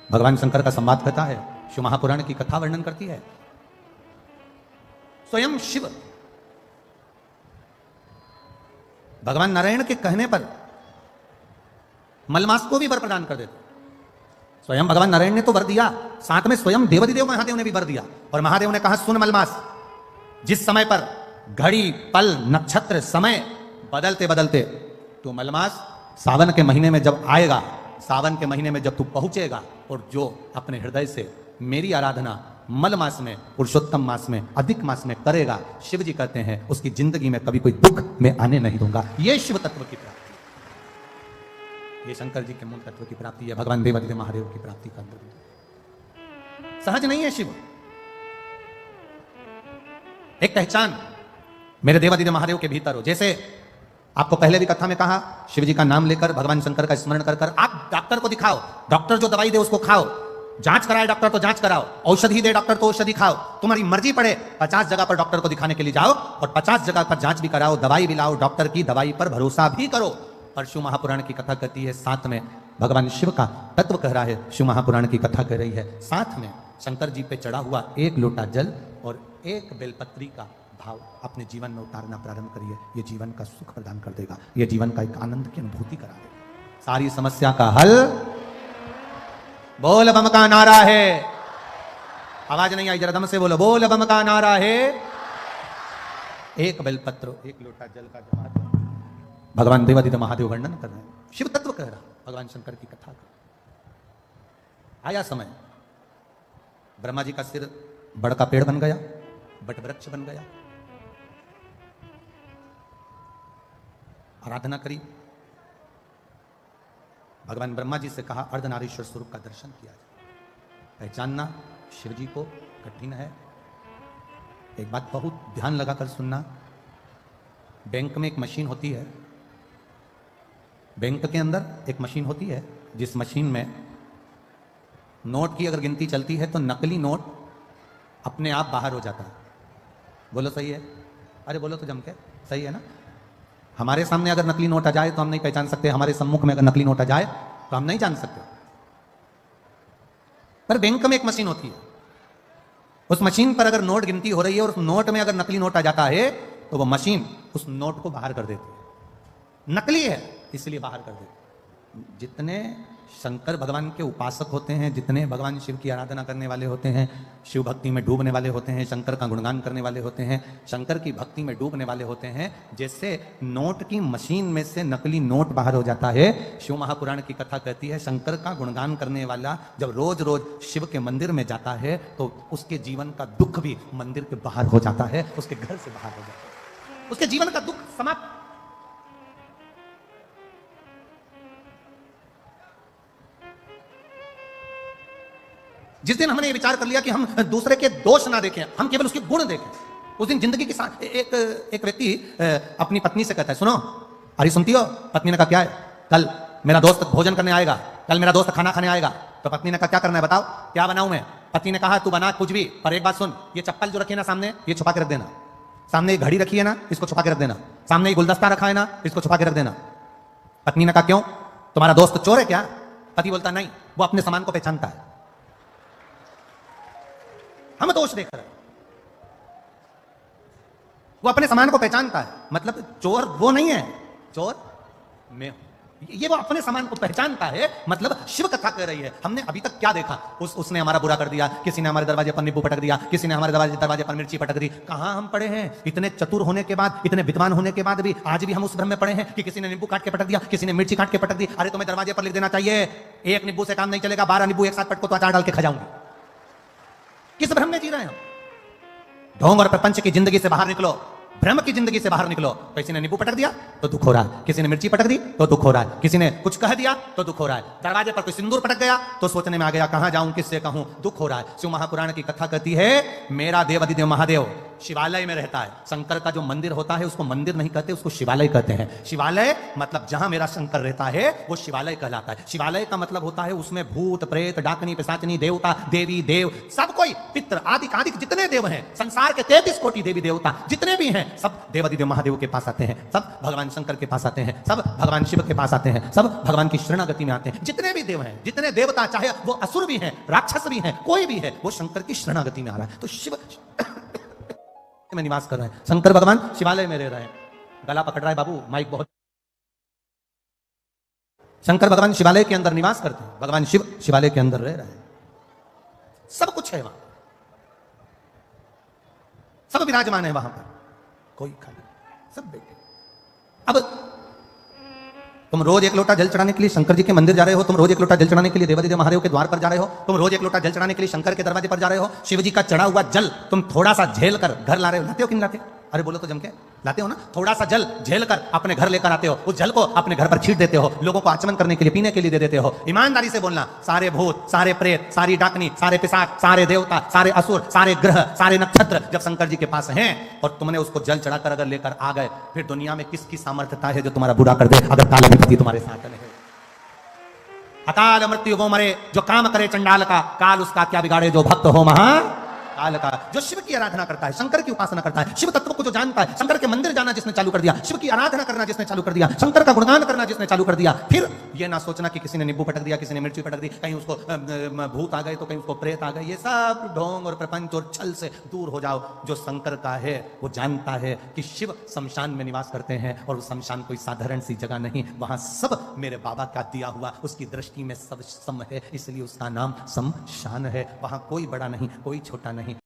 भगवान शंकर का संवाद कहता है, शिव महापुराण की कथा वर्णन करती है। स्वयं शिव भगवान नारायण के कहने पर मलमास को भी वर प्रदान कर देते। स्वयं भगवान नारायण ने तो वर दिया, साथ में स्वयं देवाधिदेव महादेव ने भी वर दिया। और महादेव ने कहा, सुन मलमास, जिस समय पर घड़ी, पल, नक्षत्र, समय बदलते बदलते तो मलमास सावन के महीने में जब आएगा, सावन के महीने में जब तू पहुंचेगा और जो अपने हृदय से मेरी आराधना मल मास में, पुरुषोत्तम मास में, अधिक मास में करेगा, शिव जी कहते हैं उसकी जिंदगी में कभी कोई दुख मैं आने नहीं दूंगा। यह शिव तत्व की प्राप्ति, ये शंकर जी के मूल तत्व की प्राप्ति है, भगवान देवाधिदेव महादेव की प्राप्ति का अंदर सहज नहीं है शिव। एक पहचान मेरे देवाधिदेव महादेव के भीतर हो। जैसे आपको पहले भी कथा में कहा, शिव जी का नाम लेकर, भगवान शंकर का स्मरण कर कर आप डॉक्टर को दिखाओ, डॉक्टर जो दवाई दे उसको खाओ, जांच कराए डॉक्टर तो जांच कराओ, औषधि दे डॉक्टर तो औषधि खाओ, तुम्हारी मर्जी पड़े 50 जगह पर डॉक्टर को दिखाने के लिए जाओ और 50 जगह पर जांच भी कराओ, दवाई भी लाओ, डॉक्टर की दवाई पर भरोसा भी करो। पर शिव महापुराण की कथा कहती है, साथ में भगवान शिव का तत्व कह रहा है, शिव महापुराण की कथा कह रही है, साथ में शंकर जी पे चढ़ा हुआ एक लोटा जल और एक बेलपत्री का भाव अपने जीवन में उतारना प्रारंभ करिए। ये जीवन का सुख प्रदान कर देगा, ये जीवन का एक आनंद की अनुभूति करा देगा, सारी समस्या का हल। बोल बम का नारा है, आवाज नहीं आई, जरा दम से बोलो, बोल बम का नारा है। एक बेलपत्र, एक लोटा जल का जो महत्व भगवान देवाधिदेव महादेव वर्णन कर रहे हैं, शिव तत्व कह रहा, भगवान शंकर की कथा कर। आया समय, ब्रह्मा जी का सिर बड़ का पेड़ बन गया, बट वृक्ष बन गया। आराधना करी, भगवान ब्रह्मा जी से कहा अर्धनारीश्वर स्वरूप का दर्शन किया जाए। पहचानना शिव जी को कठिन है। एक बात बहुत ध्यान लगाकर सुनना, बैंक में एक मशीन होती है, बैंक के अंदर एक मशीन होती है, जिस मशीन में नोट की अगर गिनती चलती है तो नकली नोट अपने आप बाहर हो जाता है। बोलो सही है? अरे बोलो तो जम के, सही है ना? हमारे सामने अगर नकली नोट आ जाए तो हम नहीं पहचान सकते, हमारे सम्मुख में अगर नकली नोट आ जाए तो हम नहीं जान सकते। पर बैंक में एक मशीन होती है, उस मशीन पर अगर नोट गिनती हो रही है और उस नोट में अगर नकली नोट आ जाता है तो वो मशीन उस नोट को बाहर कर देती है। नकली है इसलिए बाहर कर देती है। जितने शंकर भगवान के उपासक होते हैं, जितने भगवान शिव की आराधना करने वाले होते हैं, शिव भक्ति में डूबने वाले होते हैं, शंकर का गुणगान करने वाले होते हैं, शंकर की भक्ति में डूबने वाले होते हैं, जैसे नोट की मशीन में से नकली नोट बाहर हो जाता है। शिव महापुराण की कथा कहती है शंकर का गुणगान करने वाला जब रोज रोज शिव के मंदिर में जाता है तो उसके जीवन का दुख भी मंदिर के बाहर हो जाता है, उसके घर से बाहर हो जाता है, उसके जीवन का दुख समाप्त। जिस दिन हमने ये विचार कर लिया कि हम दूसरे के दोष ना देखें, हम केवल उसके गुण देखें, उस दिन जिंदगी के साथ एक व्यक्ति अपनी पत्नी से कहता है, सुनो अरे सुनती हो? पत्नी ने कहा क्या है? कल मेरा दोस्त भोजन करने आएगा, कल मेरा दोस्त खाना खाने आएगा। तो पत्नी ने कहा क्या करना है बताओ, क्या बनाऊं मैं? पत्नी ने कहा तू बना कुछ भी, पर एक बात सुन, ये चप्पल जो रखी है ना सामने, ये छुपा के रख देना। सामने ये घड़ी रखी है ना, इसको छुपा के रख देना। सामने ये गुलदस्ता रखा है ना, इसको छुपा के रख देना। पत्नी ने कहा क्यों, तुम्हारा दोस्त चोर है क्या? पति बोलता नहीं, वो अपने सामान को पहचानता है। हम दोष देख रहे हैं, वो अपने सामान को पहचानता है। मतलब चोर वो नहीं है, चोर मैं हूं। ये वो अपने सामान को पहचानता है। मतलब शिव कथा कह रही है। हमने अभी तक क्या देखा? उसने हमारा बुरा कर दिया, किसी ने हमारे दरवाजे पर नींबू पटक दिया, किसी ने हमारे दरवाजे पर मिर्ची पटक दी। कहां हम पड़े हैं? इतने चतुर होने के बाद, इतने विद्वान होने के बाद भी आज भी हम उस भ्रम में पड़े हैं कि किसी ने नींबू काट के पटक दिया, किसी ने मिर्ची काट के पटक दी। अरे तुम्हें दरवाजे पर लिख देना चाहिए, एक नींबू से काम नहीं चलेगा, 12 नींबू एक साथ पटको तो अचार डाल के खा जाऊंगी। किस भ्रम में जी रहे हैं हम? ढोंग और प्रपंच की जिंदगी से बाहर निकलो, भ्रम की जिंदगी से बाहर निकलो। किसी ने नींबू पटक दिया तो दुख हो रहा है, किसी ने मिर्ची पटक दी तो दुख हो रहा है, किसी ने कुछ कह दिया तो दुख हो रहा है, दरवाजे पर कोई सिंदूर पटक गया तो सोचने में आ गया कहां जाऊं, किससे कहूं, दुख हो रहा है। शिव महापुराण की कथा कहती है मेरा देव अधिदेव महादेव शिवालय में रहता है। शंकर का जो मंदिर होता है उसको मंदिर नहीं कहते, उसको शिवालय कहते हैं। शिवालय मतलब जहां मेरा शंकर रहता है वो शिवालय कहलाता है। शिवालय का मतलब होता है उसमें भूत प्रेत डाकनी पिशाचनी देवता देवी देव सब कोई, पितृ आदि आदि जितने देव हैं, संसार के 33 कोटि देवी देवता जितने भी हैं, सब देव अधिदेव महादेव के पास आते हैं, सब भगवान शंकर के पास आते हैं, सब भगवान शिव के पास आते हैं, सब भगवान की शरणागति में आते हैं। जितने भी देव हैं, जितने देवता, चाहे वो असुर भी हैं, राक्षस भी हैं, कोई भी है, वो शंकर की शरणागति में आ रहा है। तो शिव में निवास कर रहे हैं, शंकर भगवान शिवालय में रह रहे हैं। गला पकड़ रहा है बाबू, माइक बहुत। शंकर भगवान शिवालय के अंदर निवास करते हैं, भगवान शिव शिवालय के अंदर रह रहे हैं। सब कुछ है वहां, सब विराजमान है वहां पर, कोई खाली, सब बैठे। अब तुम रोज एक लोटा जल चढ़ाने के लिए शंकर जी के मंदिर जा रहे हो, तुम रोज एक लोटा जल चढ़ाने के लिए देवादिदेव महादेव के द्वार पर जा रहे हो, तुम रोज एक लोटा जल चढ़ाने के लिए शंकर के दरवाजे पर जा रहे हो। शिव जी का चढ़ा हुआ जल तुम थोड़ा सा झेल कर घर ला रहे हो, लाते हो कि नहीं लाते? अरे बोलो तो जम के, लाते हो ना? थोड़ा सा जल झेल कर अपने घर लेकर आते हो, उस जल को अपने घर पर छीट देते हो, लोगों को आचमन करने के लिए, पीने के लिए दे देते हो। ईमानदारी से बोलना, सारे भूत, सारे प्रेत, सारी डाकनी, सारे पिशाच, सारे देवता, सारे असुर, सारे ग्रह, सारे नक्षत्र जब शंकर जी के पास हैं और तुमने उसको जल चढ़ाकर अगर लेकर आ गए, फिर दुनिया में किसकी सामर्थ्यता है जो तुम्हारा बुरा कर दे? अगर काल अधिपति तुम्हारे साथ है। अकाल मृत्यु वो मरे जो काम करे चंडाल का, काल उसका क्या बिगाड़े जो भक्त हो महा काल का। जो शिव की आराधना करता है, शंकर की उपासना करता है, शिव तत्व को जो जानता है, शंकर के मंदिर जाना जिसने चालू कर दिया, शिव की आराधना करना जिसने चालू कर दिया, शंकर का गुणगान करना जिसने चालू कर दिया, फिर ये ना सोचना कि किसी ने नींबू पटक दिया, किसी ने मिर्ची पटक दी, कहीं उसको भूत आ गए तो कहीं उसको प्रेत आ गए। ये सब ढोंग और प्रपंच और छल से दूर हो जाओ। जो शंकर का है वो जानता है कि शिव शमशान में निवास करते हैं और वो शमशान कोई साधारण सी जगह नहीं, वहां सब मेरे बाबा का दिया हुआ, उसकी दृष्टि में सब सम है, इसलिए उसका नाम शमशान है। वहां कोई बड़ा नहीं, कोई छोटा नहीं,